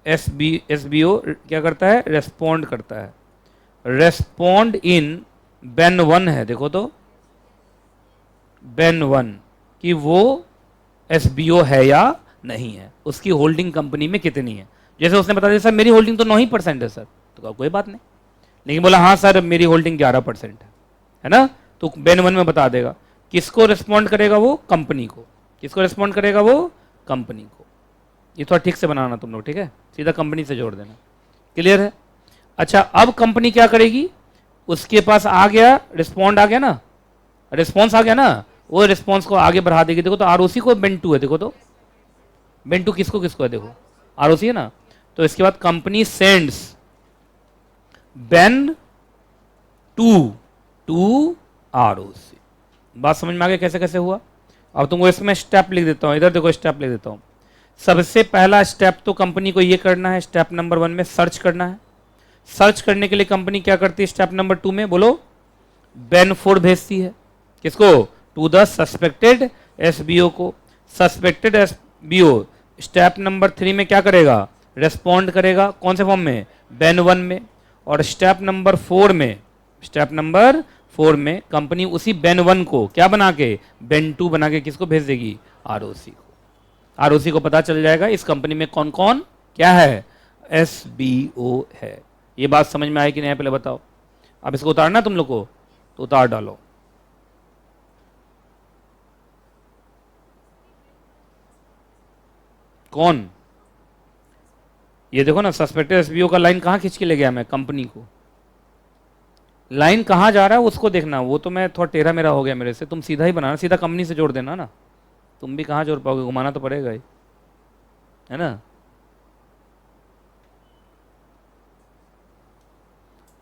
एसबीओ क्या करता है, रेस्पॉन्ड करता है। रेस्पॉन्ड इन बेन 1 है, देखो तो बेन 1 कि वो एसबीओ है या नहीं है, उसकी होल्डिंग कंपनी में कितनी है। जैसे उसने बता दिया सर मेरी होल्डिंग तो 9% है सर, तो कहा कोई बात नहीं, लेकिन बोला हाँ सर मेरी होल्डिंग 11% है ना, तो बेन 1 में बता देगा। किसको रिस्पॉन्ड करेगा वो, कंपनी को। किसको रिस्पॉन्ड करेगा वो, कंपनी को। ये थोड़ा ठीक से बनाना तुम लोग, ठीक है, सीधा कंपनी से जोड़ देना, क्लियर है। अच्छा, अब कंपनी क्या करेगी, उसके पास आ गया रिस्पॉन्ड, आ गया ना, रिस्पॉन्स आ गया ना, वो रिस्पॉन्स को आगे बढ़ा देगी। देखो तो आरओसी को बेन 2 है, देखो तो बेन 2 किसको किसको है, देखो आरओसी है ना। तो इसके बाद company sends BEN 2 to ROC. बात समझ में आ गया कैसे कैसे हुआ। अब तुमको इसमें स्टेप लिख देता हूं, इधर देखो स्टेप लिख देता हूं। सबसे पहला स्टेप तो कंपनी को ये करना है, स्टेप नंबर 1 में सर्च करना है। सर्च करने के लिए कंपनी क्या करती है, स्टेप नंबर 2 में बोलो बेन 4 भेजती है, किसको, टू द सस्पेक्टेड एसबीओ को। सस्पेक्टेड एसबीओ स्टेप नंबर 3 में क्या करेगा, रेस्पॉन्ड करेगा, कौन से फॉर्म में, बेन 1 में। और स्टेप नंबर 4 में, स्टेप नंबर 4 में कंपनी उसी बेन 1 को क्या बना के, बेन 2 बना के किसको भेज देगी, आरओसी को। आरओसी को पता चल जाएगा इस कंपनी में कौन कौन क्या है, एसबीओ है। ये बात समझ में आई कि नहीं, पहले बताओ। अब इसको उतारना तुम लोग को, तो उतार डालो। कौन, ये देखो ना, सस्पेक्टेड एसबीओ का लाइन कहां खींच के ले गया मैं, कंपनी को। लाइन कहां जा रहा है उसको देखना, वो तो मैं थोड़ा टेढ़ा मेरा हो गया मेरे से, तुम सीधा ही बनाना, सीधा कंपनी से जोड़ देना ना। तुम भी कहां जोड़ पाओगे, घुमाना तो पड़ेगा ही, है ना।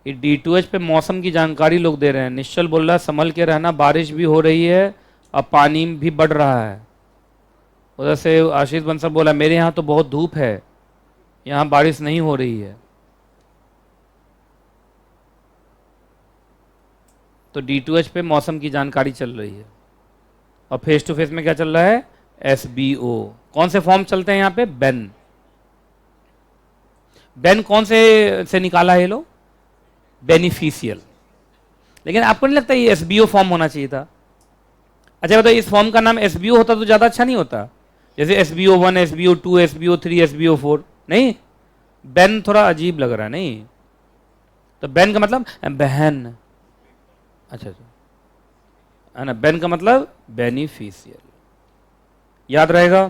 ये D2H पे मौसम की जानकारी लोग दे रहे हैं। निश्चल बोल रहा है संभल के रहना, बारिश भी हो रही है, अब पानी भी बढ़ रहा है। उधर से आशीष बंसल बोला मेरे यहाँ तो बहुत धूप है, यहाँ बारिश नहीं हो रही है। तो D2H पे मौसम की जानकारी चल रही है, और फेस टू फेस में क्या चल रहा है, एसबीओ। कौन से फॉर्म चलते हैं यहाँ पे, बेन। बेन कौन से निकाला है ये लोग, बेनिफिशियल। लेकिन आपको नहीं लगता ये एसबीओ फॉर्म होना चाहिए था। अच्छा बताओ, इस फॉर्म का नाम एसबीओ होता तो ज्यादा अच्छा नहीं होता, जैसे एसबीओ 1, एसबीओ 2, एसबीओ 3, एसबीओ 4। नहीं, बेन थोड़ा अजीब लग रहा है, नहीं। तो बेन का मतलब बहन, अच्छा है ना, बेन का मतलब बेनिफिशियल, याद रहेगा।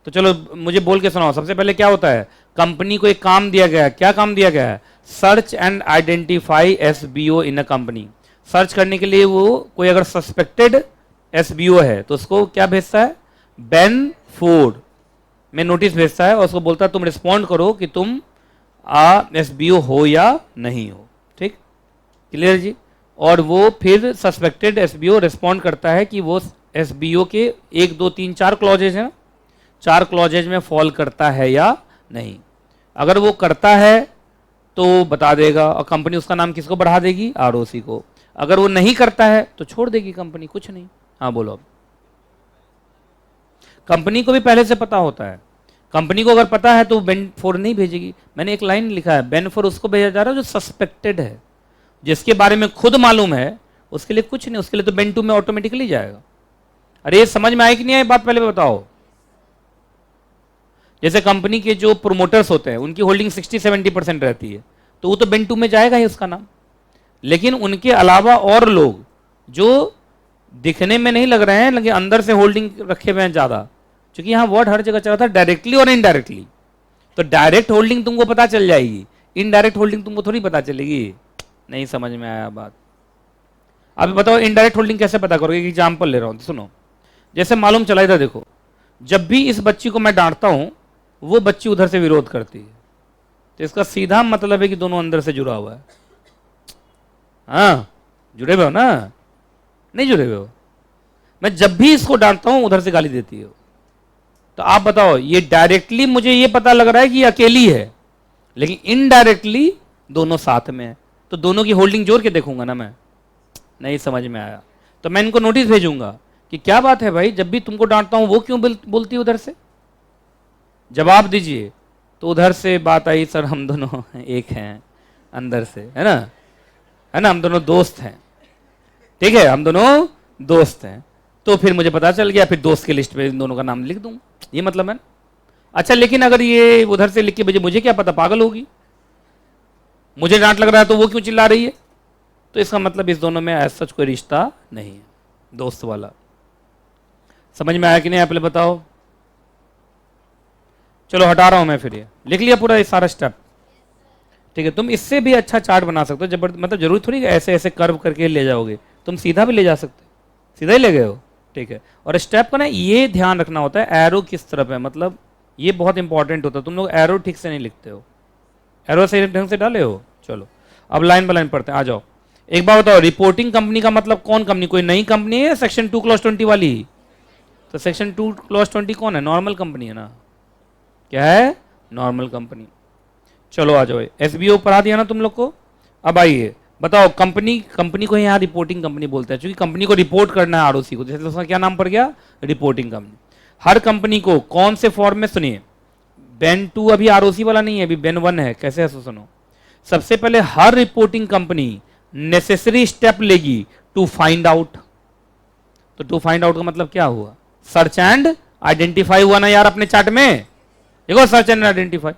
तो चलो मुझे बोल के सुनाओ, सबसे पहले क्या होता है, कंपनी को एक काम दिया गया है, क्या काम दिया गया है, search and identify SBO in a company. Search करने के लिए वो कोई अगर सस्पेक्टेड एसबीओ है तो उसको क्या भेजता है, बेन 4 में नोटिस भेजता है, और उसको बोलता है तुम रिस्पॉन्ड करो कि तुम एसबीओ हो या नहीं हो। ठीक, क्लियर जी। और वो फिर सस्पेक्टेड एसबीओ रिस्पॉन्ड करता है कि वो एसबीओ के 1 2 3 4 क्लॉजेज हैं, 4 क्लॉजेज में फॉल करता है या नहीं। अगर वो करता है तो बता देगा, और कंपनी उसका नाम किसको बढ़ा देगी, आरओसी को। अगर वो नहीं करता है तो छोड़ देगी कंपनी, कुछ नहीं। हाँ बोलो। अब कंपनी को भी पहले से पता होता है, कंपनी को अगर पता है तो बेन 4 नहीं भेजेगी। मैंने एक लाइन लिखा है, बेन 4 उसको भेजा जा रहा है जो सस्पेक्टेड है, जिसके बारे में खुद मालूम है, उसके लिए कुछ नहीं, उसके लिए तो बेन 2 में ऑटोमेटिकली जाएगा। अरे ये समझ में आई कि नहीं आई बात, पहले बताओ। जैसे कंपनी के जो प्रोमोटर्स होते हैं उनकी होल्डिंग 60-70% रहती है, तो वो तो बेन 2 में जाएगा ही उसका नाम। लेकिन उनके अलावा और लोग जो दिखने में नहीं लग रहे हैं लेकिन अंदर से होल्डिंग रखे हुए हैं ज्यादा, क्योंकि यहाँ वर्ड हर जगह चल रहा था डायरेक्टली और इनडायरेक्टली। तो डायरेक्ट होल्डिंग तुमको पता चल जाएगी, इनडायरेक्ट होल्डिंग तुमको थोड़ी पता चलेगी, नहीं समझ में आया बात। अब बताओ इनडायरेक्ट होल्डिंग कैसे पता करोगे? एग्जाम्पल ले रहा हूं, सुनो। जैसे मालूम चला, इधर देखो, जब भी इस बच्ची को मैं डांटता हूं वो बच्ची उधर से विरोध करती है, तो इसका सीधा मतलब है कि दोनों अंदर से जुड़ा हुआ है। हाँ, जुड़े हुए हो ना? नहीं जुड़े हुए हो? मैं जब भी इसको डांटता हूं उधर से गाली देती हो। तो आप बताओ, ये डायरेक्टली मुझे ये पता लग रहा है कि ये अकेली है, लेकिन इनडायरेक्टली दोनों साथ में है, तो दोनों की होल्डिंग जोड़ के देखूंगा ना मैं। नहीं समझ में आया? तो मैं इनको नोटिस भेजूंगा कि क्या बात है भाई, जब भी तुमको डांटता हूं वो क्यों बोलती है उधर से? जवाब दीजिए। तो उधर से बात आई, सर हम दोनों एक हैं अंदर से, है ना? है ना, हम दोनों दोस्त हैं। ठीक है, हम दोनों दोस्त हैं। तो फिर मुझे पता चल गया, फिर दोस्त की लिस्ट में इन दोनों का नाम लिख दूं, ये मतलब है ना? अच्छा, लेकिन अगर ये उधर से लिख के भेजे, मुझे क्या पता, पागल होगी? मुझे डांट लग रहा है तो वो क्यों चिल्ला रही है? तो इसका मतलब इस दोनों में ऐसा सच कोई रिश्ता नहीं है, दोस्त वाला। समझ में आया कि नहीं? आप पहले बताओ। चलो हटा रहा हूं मैं, फिर ये लिख लिया पूरा ये सारा स्टेप। ठीक है, तुम इससे भी अच्छा चार्ट बना सकते हो, मतलब जरूरी थोड़ी ऐसे ऐसे कर्व करके ले जाओगे, तुम सीधा भी ले जा सकते हो। सीधा ही ले गए हो? ठीक है। और स्टेप का ना ये ध्यान रखना होता है, एरो किस तरफ है, मतलब ये बहुत इंपॉर्टेंट होता है। तुम लोग एरो ठीक से नहीं लिखते हो, एरो सही ढंग से डाले हो। चलो अब लाइन बाय लाइन पढ़ते हैं, आ जाओ। एक बार बताओ, रिपोर्टिंग कंपनी का मतलब कौन कंपनी? कोई नई कंपनी है सेक्शन 2 क्लॉज 20 वाली? तो सेक्शन 2 क्लॉज 20 कौन है? नॉर्मल कंपनी है ना? क्या है? Normal company. चलो आ जाओ, एसबीओ पढ़ा दिया ना तुम लोग को। अब आइए बताओ, कंपनी को यहाँ रिपोर्टिंग कंपनी बोलते हैं, क्योंकि कंपनी को रिपोर्ट करना है आरओसी को, जैसे उसका क्या नाम पड़ गया? Reporting company. हर कंपनी को कौन से फॉर्म में? सुनिए, बेन 2 अभी आरओसी वाला नहीं है, अभी बेन 1 है। कैसे है सुनो, सबसे पहले हर रिपोर्टिंग कंपनी नेसेसरी स्टेप लेगी टू फाइंड आउट। तो टू फाइंड आउट का मतलब क्या हुआ? सर्च एंड आइडेंटिफाई हुआ ना यार अपने चार्ट में? देखो, सर्च एंड आइडेंटिफाई।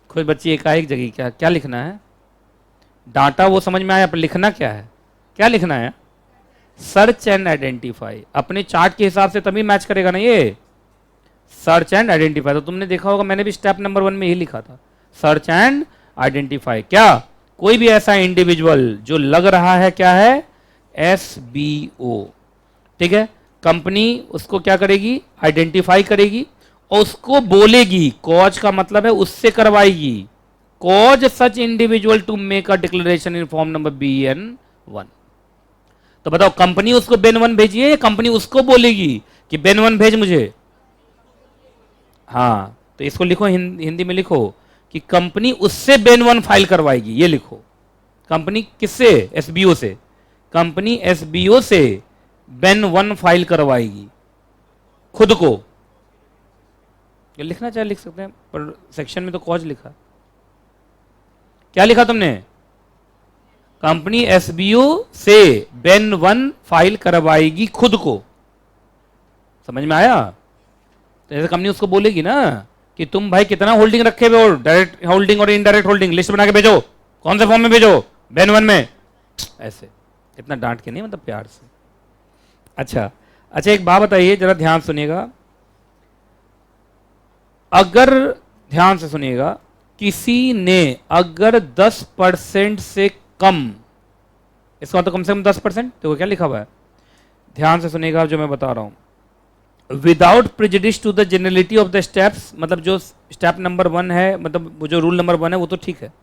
कोई बच्ची एकाएक जगह, क्या क्या लिखना है? डाटा वो समझ में आया, पर लिखना क्या है? क्या लिखना है? Search and identify. अपने चार्ट के हिसाब से तभी मैच करेगा ना ये, सर्च एंड आइडेंटिफाई। तो तुमने देखा होगा, मैंने भी स्टेप नंबर 1 में ही लिखा था, सर्च एंड आइडेंटिफाई। क्या कोई भी ऐसा इंडिविजुअल जो लग रहा है क्या है? एसबीओ। ठीक है, कंपनी उसको क्या करेगी? आइडेंटिफाई करेगी और उसको बोलेगी, कॉज का मतलब है उससे करवाएगी, cause such individual to make a declaration in form number BN1। तो बताओ, कंपनी उसको बेन 1 भेजिए, कंपनी उसको बोलेगी कि बेन 1 भेज मुझे? हाँ, तो इसको लिखो, हिंदी में लिखो कि कंपनी उससे बेन 1 फाइल करवाएगी। ये लिखो, कंपनी किससे? एसबीओ से। कंपनी एसबीओ से बेन 1 फाइल करवाएगी खुद को। ये लिखना चाहे लिख सकते हैं, पर सेक्शन में तो कॉज लिखा। क्या लिखा तुमने? कंपनी एसबीओ से बेन 1 फाइल करवाएगी खुद को। समझ में आया? तो ऐसे कंपनी उसको बोलेगी ना कि तुम भाई कितना होल्डिंग रखे हुए हो, डायरेक्ट होल्डिंग और इनडायरेक्ट होल्डिंग, लिस्ट बना के भेजो। कौन से फॉर्म में भेजो? बेन 1 में। ऐसे इतना डांट के नहीं, मतलब प्यार से। अच्छा अच्छा, एक बात बताइए, जरा ध्यान सुनिएगा। अगर ध्यान से सुनिएगा, किसी ने अगर 10% से कम, इसका मतलब कम से कम 10%, तो क्या लिखा हुआ है? ध्यान से सुनिएगा जो मैं बता रहा हूं। Without prejudice to the generality of the steps, मतलब जो स्टेप नंबर 1 है, मतलब जो रूल नंबर 1 है वो तो ठीक है।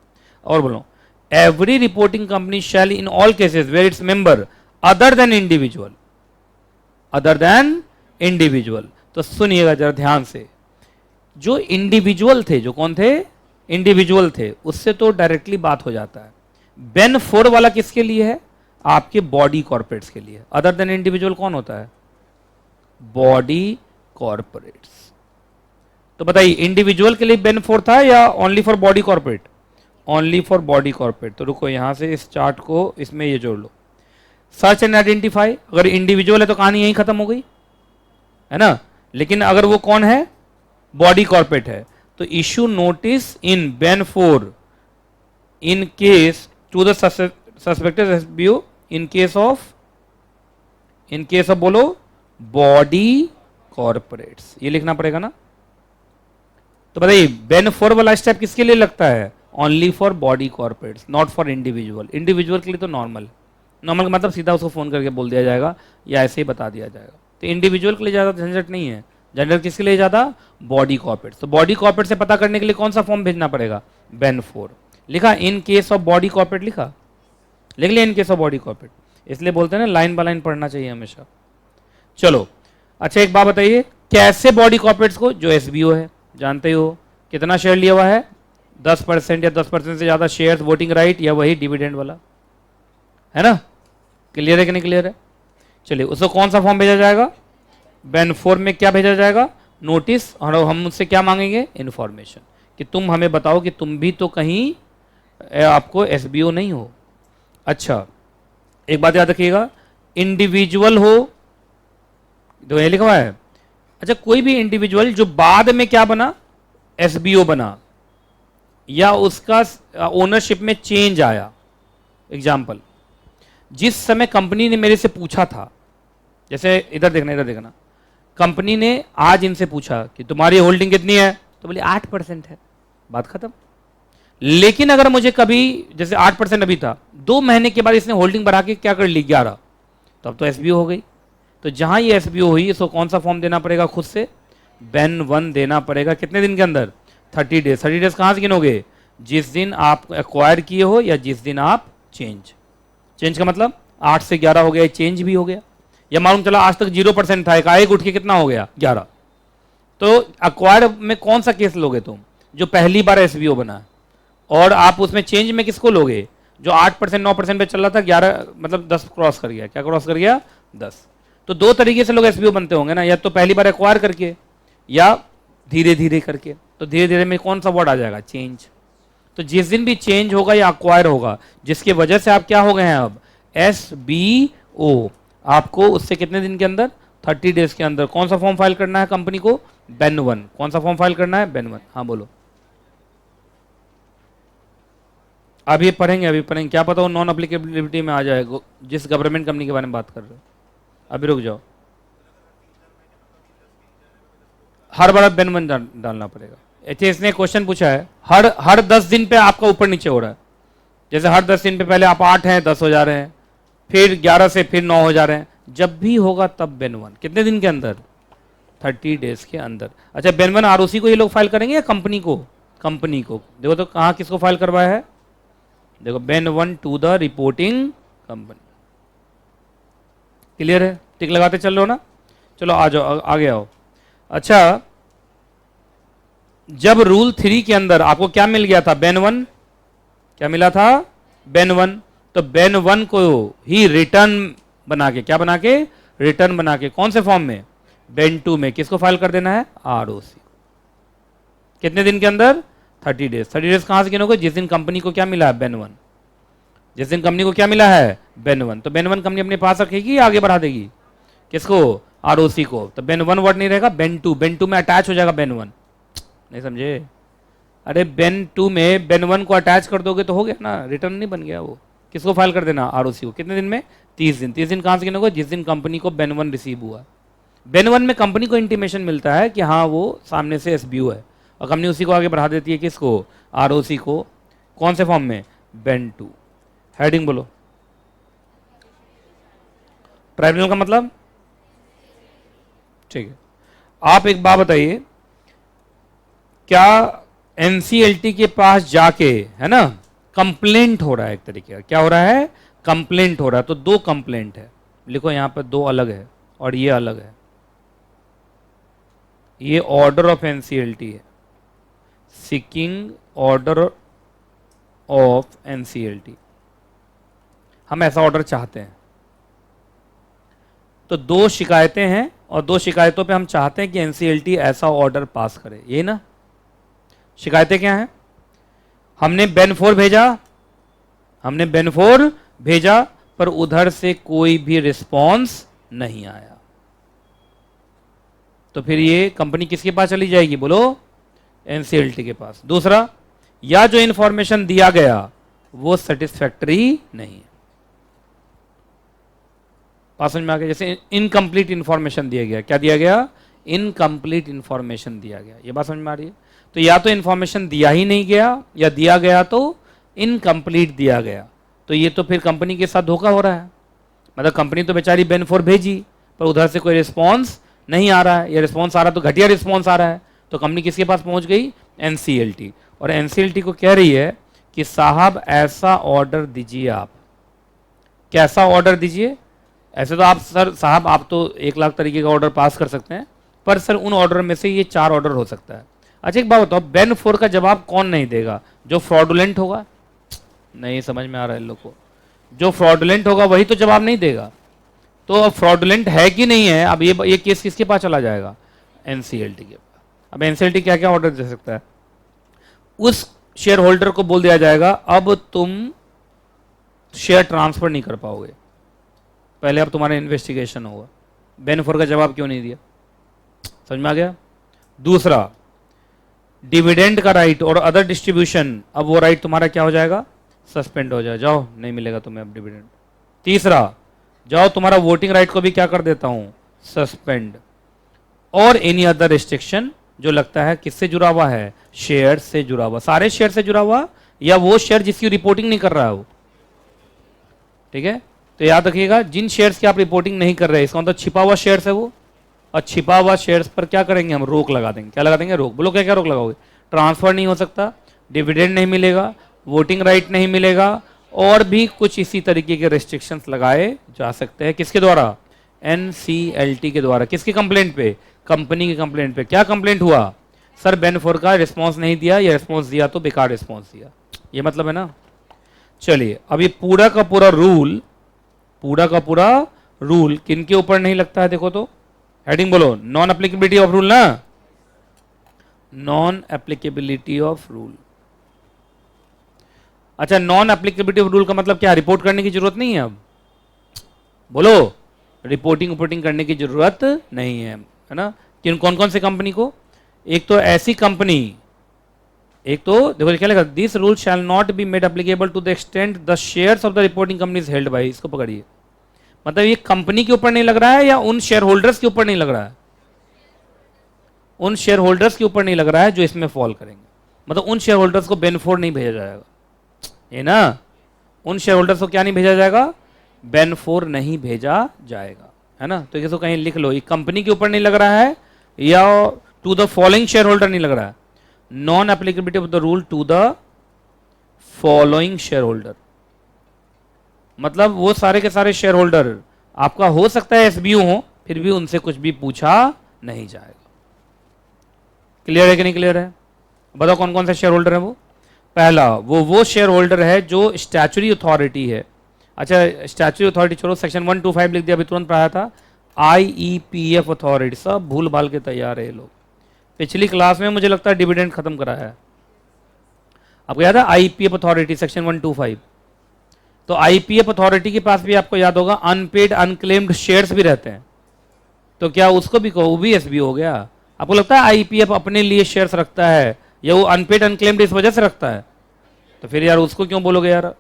और बोलो, every reporting company shall in all cases where its member other than individual, other than individual. तो सुनिएगा जरा ध्यान से, जो इंडिविजुअल थे, जो कौन थे? इंडिविजुअल थे, उससे तो डायरेक्टली बात हो जाता है। बेन 4 वाला किसके लिए है? आपके बॉडी कॉर्पोरेट्स के लिए। अदर देन इंडिविजुअल कौन होता है? Body corporates. तो बताइए, इंडिविजुअल के लिए बेन 4 था या only for body corporate? Only for body corporate. तो रुको, यहां से इस चार्ट को इसमें ये जोड़ लो। सर्च एंड आइडेंटिफाई, अगर इंडिविजुअल है तो कहानी यहीं खत्म हो गई, है ना? लेकिन अगर वो कौन है? बॉडी कॉर्पोरेट है, तो issue notice in BEN 4 in case to the suspected SBO in case of बोलो बॉडी कॉर्पोरेट्स। ये लिखना पड़ेगा ना? तो बताइए बेन 4 वाला स्टेप किसके लिए लगता है? Only for body corporates, not for individual. Individual के लिए तो नॉर्मल, नॉर्मल का मतलब सीधा उसको फोन करके बोल दिया जाएगा या ऐसे ही बता दिया जाएगा। तो इंडिविजुअल के लिए ज़्यादा झंझट नहीं है। झंझट किसके लिए ज़्यादा? Body corporates. तो बॉडी कॉर्पोरेट से पता करने के लिए कौन सा फॉर्म भेजना पड़ेगा? बेन 4 लिखा, इन केस ऑफ बॉडी कॉर्पोरेट लिखा, लिख लिया इन केस ऑफ बॉडी कॉर्पोरेट। इसलिए बोलते हैं ना लाइन बाय लाइन पढ़ना चाहिए हमेशा। चलो अच्छा एक बात बताइए, कैसे बॉडी कॉर्पोरेट्स को, जो एसबीओ है जानते हो, कितना शेयर लिया हुआ है? 10% या 10% से ज़्यादा शेयर, वोटिंग राइट, या वही डिविडेंड वाला, है ना? क्लियर है कि नहीं क्लियर है? चलिए उसको कौन सा फॉर्म भेजा जाएगा? बेन 4 में क्या भेजा जाएगा? नोटिस, और हम मुझसे क्या मांगेंगे? इन्फॉर्मेशन, कि तुम हमें बताओ कि तुम भी तो कहीं आपको एसबीओ नहीं हो। अच्छा एक बात याद रखिएगा, इंडिविजुअल हो तो ये लिखा हुआ है। अच्छा कोई भी इंडिविजुअल जो बाद में क्या बना? एसबीओ बना, या उसका ओनरशिप में चेंज आया। एग्जाम्पल, जिस समय कंपनी ने मेरे से पूछा था, जैसे इधर देखना इधर देखना, कंपनी ने आज इनसे पूछा कि तुम्हारी होल्डिंग कितनी है, तो बोले 8% है, बात खत्म। लेकिन अगर मुझे कभी, जैसे 8% अभी था, 2 महीने के बाद इसने होल्डिंग बढ़ा के क्या कर ली 11, तो अब तो एसबीओ हो गई। तो जहां ये एसबीओ हुई इसको कौन सा फॉर्म देना पड़ेगा? खुद से बेन 1 देना पड़ेगा। कितने दिन के अंदर? 30 डेज। 30 डेज कहां से गिनोगे? जिस दिन आप एक्वायर किए हो या जिस दिन आप चेंज का मतलब 8 से 11 हो गया, चेंज भी हो गया, या मालूम चला आज तक 0% था, एकाएक उठ के कितना हो गया? 11। तो एक्वायर में कौन सा केस लोगे तुम? जो पहली बार एसबीओ बना, और आप उसमें चेंज में किसको लोगे? जो 8% 9% पे चल रहा था, 11 मतलब 10 क्रॉस कर गया। क्या क्रॉस कर गया? 10। तो 2 तरीके से लोग एसबीओ बनते होंगे ना, या तो पहली बार एक्वायर करके या धीरे धीरे करके। तो धीरे धीरे में कौन सा वर्ड आ जाएगा? चेंज। तो जिस दिन भी चेंज होगा या एक्वायर होगा, जिसकी वजह से आप क्या हो गए हैं अब? एसबीओ। आपको उससे कितने दिन के अंदर? 30 डेज के अंदर कौन सा फॉर्म फाइल करना है कंपनी को? बेन 1। कौन सा फॉर्म फाइल करना है? बेन 1। हाँ बोलो। अभी पढ़ेंगे, क्या पता वो नॉन अप्लीकेबिलिटी में आ जाएगा, जिस गवर्नमेंट कंपनी के बारे में बात कर रहे हो। अभी रुक जाओ, हर बार बेन 1 डालना पड़ेगा। ऐसे इसने क्वेश्चन पूछा है, हर 10 दिन पे आपका ऊपर नीचे हो रहा है। जैसे हर 10 दिन पे पहले आप 8 हैं, 10 हो जा रहे हैं, फिर 11 से फिर 9 हो जा रहे हैं। जब भी होगा तब बेन 1। कितने दिन के अंदर? 30 डेज के अंदर। अच्छा बेन 1 आरओसी को ये लोग फाइल करेंगे या कंपनी को? कंपनी को। देखो तो कहाँ किसको फाइल करवाया है? देखो BEN 1 to the reporting company. Clear है? टिक लगाते चल रहे हो ना? चलो आ जाओ, आगे आओ। अच्छा जब रूल 3 के अंदर आपको क्या मिल गया था? बेन 1। क्या मिला था? बेन 1। तो बेन 1 को ही रिटर्न बना के, क्या बना के? रिटर्न बना के, कौन से फॉर्म में? बेन 2 में। किसको फाइल कर देना है? आरओसी। कितने दिन के अंदर? 30 डेज। 30 डेज कहां से गिनोगे? जिस दिन कंपनी को क्या मिला है? बेन 1। जिस दिन कंपनी को क्या मिला है? बेन 1। तो बेन 1 कंपनी अपने पास रखेगी या आगे बढ़ा देगी? किसको? आरओसी को। तो बेन 1 वर्ड नहीं रहेगा, बेन 2। बेन 2 में अटैच हो जाएगा बेन 1। नहीं समझे? अरे बेन 2 में बेन 1 को अटैच कर दोगे तो हो गया ना, रिटर्न नहीं बन गया वो। किसको फाइल कर देना? आरओसी को। कितने दिन में? 30 दिन। 30 दिन कहां से गिनोगे? जिस दिन कंपनी को बेन 1 रिसीव हुआ। बेन 1 में कंपनी को इंटीमेशन मिलता है कि हाँ वो सामने से एसबीओ है, और कंपनी उसी को आगे बढ़ा देती है। किसको? आरओसी को। कौन से फॉर्म में? बेन 2। हेडिंग बोलो। ट्राइब्यूनल का मतलब? ठीक है। आप एक बात बताइए, क्या एनसीएलटी के पास जाके, है ना, कंप्लेंट हो रहा है एक तरीके का? क्या हो रहा है? कंप्लेंट हो रहा है। तो 2 कंप्लेंट है, लिखो यहां पर 2 अलग है और ये अलग है। ये ऑर्डर ऑफ एनसीएलटी है, सीकिंग ऑर्डर ऑफ एनसीएलटी। हम ऐसा ऑर्डर चाहते हैं। तो 2 शिकायतें हैं और 2 शिकायतों पे हम चाहते हैं कि एनसीएलटी ऐसा ऑर्डर पास करे, ये ना? शिकायतें क्या हैं? हमने बेन 4 भेजा, पर उधर से कोई भी रिस्पॉन्स नहीं आया। तो फिर ये कंपनी किसके पास चली जाएगी? बोलो, एनसीएलटी के पास। दूसरा, या जो इंफॉर्मेशन दिया गया वो सेटिस्फैक्टरी नहीं है। पास समझ में आ गया? जैसे इनकम्प्लीट इंफॉर्मेशन दिया गया। क्या दिया गया? इनकम्प्लीट इंफॉर्मेशन दिया गया। ये बात समझ में आ रही है? तो या तो इंफॉर्मेशन दिया ही नहीं गया, या दिया गया तो इनकम्प्लीट दिया गया, तो ये तो फिर कंपनी के साथ धोखा हो रहा है। मतलब कंपनी तो बेचारी बेन4 भेजी, पर उधर से कोई रिस्पॉन्स नहीं आ रहा है, या रिस्पॉन्स आ रहा तो घटिया रिस्पॉन्स आ रहा है, तो कंपनी किसके पास पहुंच गई? एनसीएलटी। और एनसीएलटी को कह रही है कि साहब ऐसा ऑर्डर दीजिए। आप कैसा ऑर्डर दीजिए? ऐसे तो आप सर साहब आप तो 1 लाख तरीके का ऑर्डर पास कर सकते हैं, पर सर उन ऑर्डर में से ये 4 ऑर्डर हो सकता है। अच्छा एक बात बताओ, बेन4 का जवाब कौन नहीं देगा? जो फ्रॉडुलेंट होगा। नहीं समझ में आ रहा है इन लोग को? जो फ्रॉडुलेंट होगा वही तो जवाब नहीं देगा। तो अब फ्रॉडुलेंट है कि नहीं है, अब ये केस किसके पास चला जाएगा? एनसीएलटी के पास। अब एनसीएलटी क्या क्या ऑर्डर दे सकता है? उस शेयर होल्डर को बोल दिया जाएगा अब तुम शेयर ट्रांसफर नहीं कर पाओगे, पहले अब तुम्हारा इन्वेस्टिगेशन होगा। बेन4 का जवाब क्यों नहीं दिया? समझ में आ गया? दूसरा, डिविडेंड का राइट और अदर डिस्ट्रीब्यूशन, अब वो राइट तुम्हारा क्या हो जाएगा? सस्पेंड हो जाए, जाओ नहीं मिलेगा तुम्हें अब डिविडेंड। तीसरा, जाओ तुम्हारा वोटिंग राइट को भी क्या कर देता हूं? सस्पेंड। और एनी अदर रिस्ट्रिक्शन जो लगता है किससे जुड़ा हुआ है? शेयर से जुड़ा हुआ। सारे शेयर से जुड़ा हुआ, या वो शेयर जिसकी रिपोर्टिंग नहीं कर रहा है वो। ठीक है, तो याद रखिएगा जिन शेयर्स की आप रिपोर्टिंग नहीं कर रहे, इसका मतलब छिपा हुआ शेयर्स है वो, और छिपा हुआ शेयर्स पर क्या करेंगे हम? रोक लगा देंगे। क्या लगा देंगे? रोक। बोलो क्या क्या रोक लगाओगे? ट्रांसफर नहीं हो सकता, डिविडेंड नहीं मिलेगा, वोटिंग राइट नहीं मिलेगा, और भी कुछ इसी तरीके के रेस्ट्रिक्शंस लगाए जा सकते हैं। किसके द्वारा? एनसीएलटी के द्वारा। किसकी कंप्लेंट पे? कंपनी की कंप्लेंट पे। क्या कंप्लेंट हुआ? सर बेन4 का रिस्पॉन्स नहीं दिया, या रिस्पॉन्स दिया तो बेकार रिस्पॉन्स दिया। ये मतलब है ना? चलिए अब ये पूरा का पूरा रूल किन के ऊपर नहीं लगता है? देखो तो हेडिंग बोलो, नॉन एप्लीकेबिलिटी ऑफ रूल ना, नॉन एप्लीकेबिलिटी ऑफ रूल। अच्छा, नॉन एप्लीकेबिलिटी ऑफ रूल का मतलब क्या? रिपोर्ट करने की जरूरत नहीं है। अब बोलो, रिपोर्टिंग करने की जरूरत नहीं है ना? किन कौन कौन से कंपनी को? एक तो ऐसी कंपनी, एक तो देखो क्या लिखा, this rule shall not be made applicable to the extent the shares of the reporting company is held by. इसको पकड़िए, मतलब ये कंपनी के ऊपर नहीं लग रहा है, या उन शेयर होल्डर्स के ऊपर नहीं लग रहा है? उन शेयर होल्डर्स के ऊपर नहीं लग रहा है जो इसमें फॉल करेंगे। मतलब उन शेयर होल्डर्स को बेन4 नहीं भेजा जाएगा, ये ना? उन शेयर होल्डर्स को क्या नहीं भेजा जाएगा? बेन4 नहीं भेजा जाएगा, है ना? तो इसको कहीं लिख लो, ये कंपनी के ऊपर नहीं लग रहा है, या to the following shareholder नहीं लग रहा है। Non applicability of the rule to the following shareholder, मतलब वो सारे के सारे शेयर होल्डर, आपका हो सकता है एसबीओ हो, फिर भी उनसे कुछ भी पूछा नहीं जाएगा। क्लियर है कि नहीं क्लियर है? बताओ कौन कौन से शेयर होल्डर है वो? पहला, वो शेयर होल्डर है जो स्टैच्यूटरी अथॉरिटी है। अच्छा, स्टैच्यूटरी अथॉरिटी छोड़ो, सेक्शन 125 लिख दिया, अभी तुरंत पढ़ाया था। आईईपीएफ अथॉरिटी, सब भूल भाल के तैयार है ये लोग। पिछली क्लास में मुझे लगता है डिविडेंड खत्म कराया है, आपको याद है? IPF authority section 125। तो आईपीएफ अथॉरिटी के पास भी आपको याद होगा अनपेड अनक्लेम्ड शेयर्स भी रहते हैं, तो क्या उसको भी कहो? वो भी एसबीओ हो गया। आपको लगता है आईपीएफ अपने लिए शेयर्स रखता है, या वो अनपेड अनक्लेम्ड इस वजह से रखता है? तो फिर यार उसको क्यों बोलोगे यार?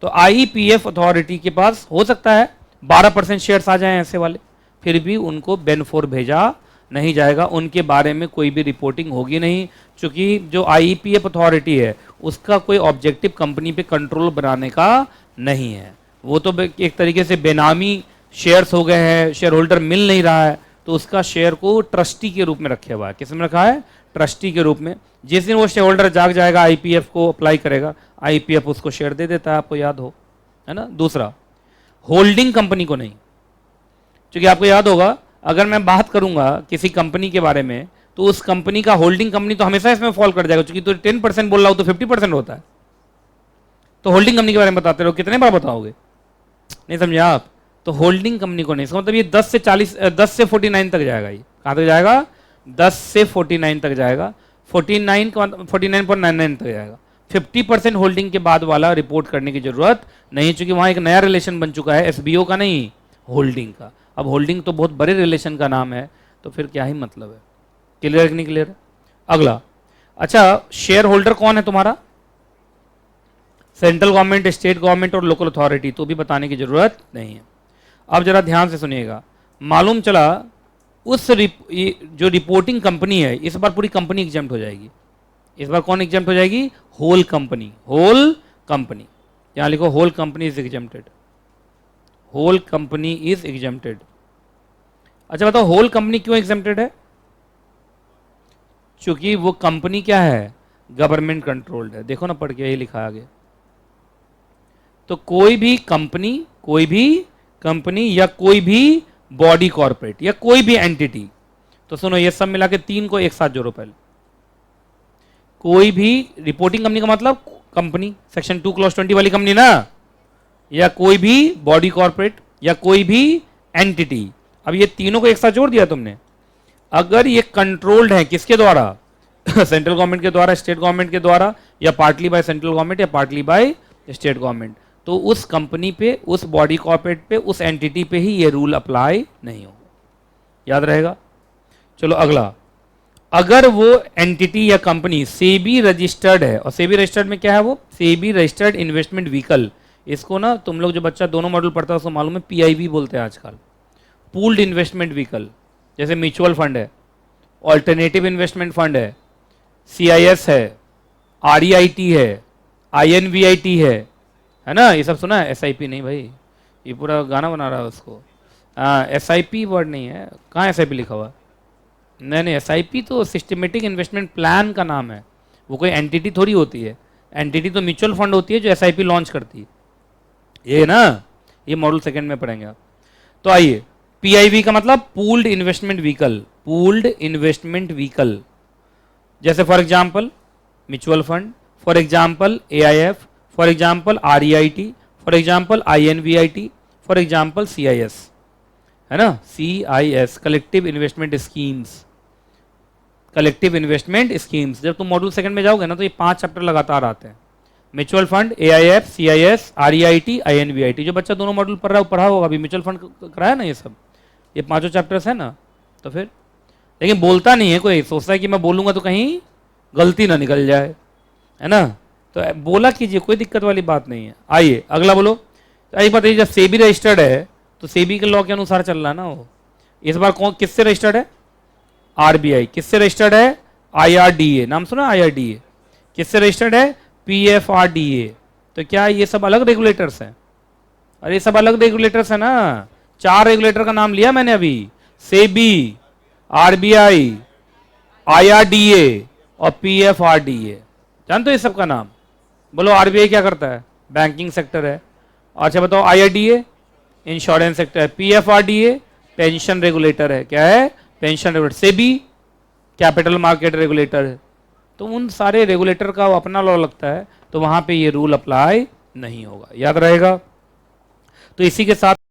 तो आईपीएफ अथॉरिटी के पास हो सकता है 12% शेयर्स आ जाएं ऐसे वाले, फिर भी उनको बेन4 भेजा नहीं जाएगा, उनके बारे में कोई भी रिपोर्टिंग होगी नहीं, क्योंकि जो आईपीएफ अथॉरिटी है उसका कोई ऑब्जेक्टिव कंपनी पे कंट्रोल बनाने का नहीं है। वो तो एक तरीके से बेनामी शेयर्स हो गए हैं, शेयर होल्डर मिल नहीं रहा है, तो उसका शेयर को ट्रस्टी के रूप में रखे हुआ है। किस में रखा है? ट्रस्टी के रूप में। जिस दिन वो शेयर होल्डर जाग जाएगा, आईपीएफ को अप्लाई करेगा, आईपीएफ उसको शेयर दे देता है, आपको याद हो, है ना? दूसरा, होल्डिंग कंपनी को नहीं, क्योंकि आपको याद होगा अगर मैं बात करूंगा किसी कंपनी के बारे में, तो उस कंपनी का होल्डिंग कंपनी तो हमेशा इसमें फॉल कर जाएगा, क्योंकि तो 10% बोल रहा हूं तो 50% होता है। तो होल्डिंग कंपनी के बारे में बताते रहो, कितने बार बताओगे? नहीं समझे आप? तो होल्डिंग कंपनी को नहीं, इसका मतलब ये 10 से 49 तक जाएगा। ये कहां तक जाएगा? 10 से 49 तक जाएगा। 49.99 तक जाएगा। 50% होल्डिंग के बाद वाला रिपोर्ट करने की जरूरत नहीं, क्योंकि वहां एक नया रिलेशन बन चुका है, एसबीओ का नहीं, होल्डिंग का। अब होल्डिंग तो बहुत बड़े रिलेशन का नाम है, तो फिर क्या ही मतलब है? क्लियर नहीं क्लियर? अगला, अच्छा शेयर होल्डर कौन है तुम्हारा? सेंट्रल गवर्नमेंट, स्टेट गवर्नमेंट और लोकल अथॉरिटी, तो भी बताने की जरूरत नहीं है। अब जरा ध्यान से सुनिएगा, मालूम चला जो रिपोर्टिंग कंपनी है, इस बार पूरी कंपनी एग्जाम्प्ट हो जाएगी। इस बार कौन एग्जाम्प्ट हो जाएगी? Whole company. होल कंपनी, यहां लिखो whole company is exempted. Whole company is exempted. अच्छा बताओ होल कंपनी क्यों एग्जाम्प्टेड है? क्योंकि वो कंपनी क्या है? गवर्नमेंट कंट्रोल्ड है। देखो ना पढ़ के यही लिखा आगे। तो कोई भी कंपनी या कोई भी बॉडी कॉर्पोरेट या कोई भी एंटिटी, तो सुनो ये सब मिला के 3 को एक साथ जोड़ो पहले। कोई भी रिपोर्टिंग कंपनी का मतलब कंपनी, सेक्शन 2 क्लॉज 20 वाली कंपनी ना, या कोई भी बॉडी कॉर्पोरेट या कोई भी एंटिटी। अब ये तीनों को एक साथ जोड़ दिया तुमने। अगर ये कंट्रोल्ड है किसके द्वारा? सेंट्रल गवर्नमेंट के द्वारा, स्टेट गवर्नमेंट के द्वारा, या पार्टली बाय सेंट्रल गवर्नमेंट या पार्टली बाय स्टेट गवर्नमेंट, तो उस कंपनी पे, उस बॉडी कॉर्पोरेट पे, उस एंटिटी पे ही ये रूल अप्लाई नहीं होगा। याद रहेगा? चलो अगला, अगर वो एंटिटी या कंपनी सेबी रजिस्टर्ड है, और सेबी रजिस्टर्ड में क्या है? वो सेबी रजिस्टर्ड इन्वेस्टमेंट व्हीकल। इसको ना तुम लोग जो बच्चा दोनों मॉडल पढ़ता है उसको मालूम है, पीआईवी बोलते हैं आजकल, पूल्ड इन्वेस्टमेंट व्हीकल। जैसे म्यूचुअल फंड है, ऑल्टरनेटिव इन्वेस्टमेंट फंड है, सीआईएस है, आरईआईटी है, आईएनवीआईटी है ना? ये सब सुना है? एसआईपी नहीं भाई, ये पूरा गाना बना रहा है उसको। एसआईपी वर्ड नहीं है, कहाँ एसआईपी लिखा हुआ? नहीं, एसआईपी तो सिस्टमेटिक इन्वेस्टमेंट प्लान का नाम है, वो कोई एंटिटी थोड़ी होती है। एंटिटी तो म्यूचुअल फंड होती है जो एसआईपी लॉन्च करती है, ये ना, ये मॉडल सेकंड में पढ़ेंगे आप। तो आइए, पीआईवी का मतलब pooled investment vehicle. Pooled investment vehicle, जैसे for example mutual fund, for example AIF, for example REIT, for example InvIT, for example CIS, है ना? CIS, collective investment schemes. Collective investment schemes, जब तुम मॉड्यूल सेकंड में जाओगे ना तो ये 5 चैप्टर लगातार आते हैं। Mutual fund, AIF, CIS, REIT, InvIT. जो बच्चा दोनों मॉड्यूल पढ़ा होगा, अभी म्यूचुअल फंड कराया ना, ये सब, ये 5 चैप्टर्स है ना। तो फिर लेकिन बोलता नहीं है कोई, सोचता है कि मैं बोलूंगा तो कहीं गलती ना निकल जाए, है ना? तो बोला कीजिए, कोई दिक्कत वाली बात नहीं है। आइए अगला बोलो। एक बताइए, जब सेबी रजिस्टर्ड है तो सेबी के लॉ के अनुसार चल रहा है ना वो। इस बार कौन किससे रजिस्टर्ड है? आरबीआई। किससे रजिस्टर्ड है? आईआरडीए, नाम सुना? आईआरडीए। किससे रजिस्टर्ड है? पीएफआरडीए। तो क्या ये सब अलग रेगुलेटर्स हैं? अरे ये सब अलग रेगुलेटर्स है ना। 4 रेगुलेटर का नाम लिया मैंने अभी, सेबी, आरबीआई, आईआरडीए और पीएफआरडीए। जानते हो ये सब का नाम? बोलो आरबीआई क्या करता है? बैंकिंग सेक्टर है। अच्छा बताओ, आईआरडीए इंश्योरेंस सेक्टर है, पीएफआरडीए पेंशन रेगुलेटर है। क्या है? Pension regulator. SEBI capital market regulator है। तो उन सारे रेगुलेटर का अपना लॉ लगता है, तो वहां पे ये रूल अप्लाई नहीं होगा। याद रहेगा? तो इसी के साथ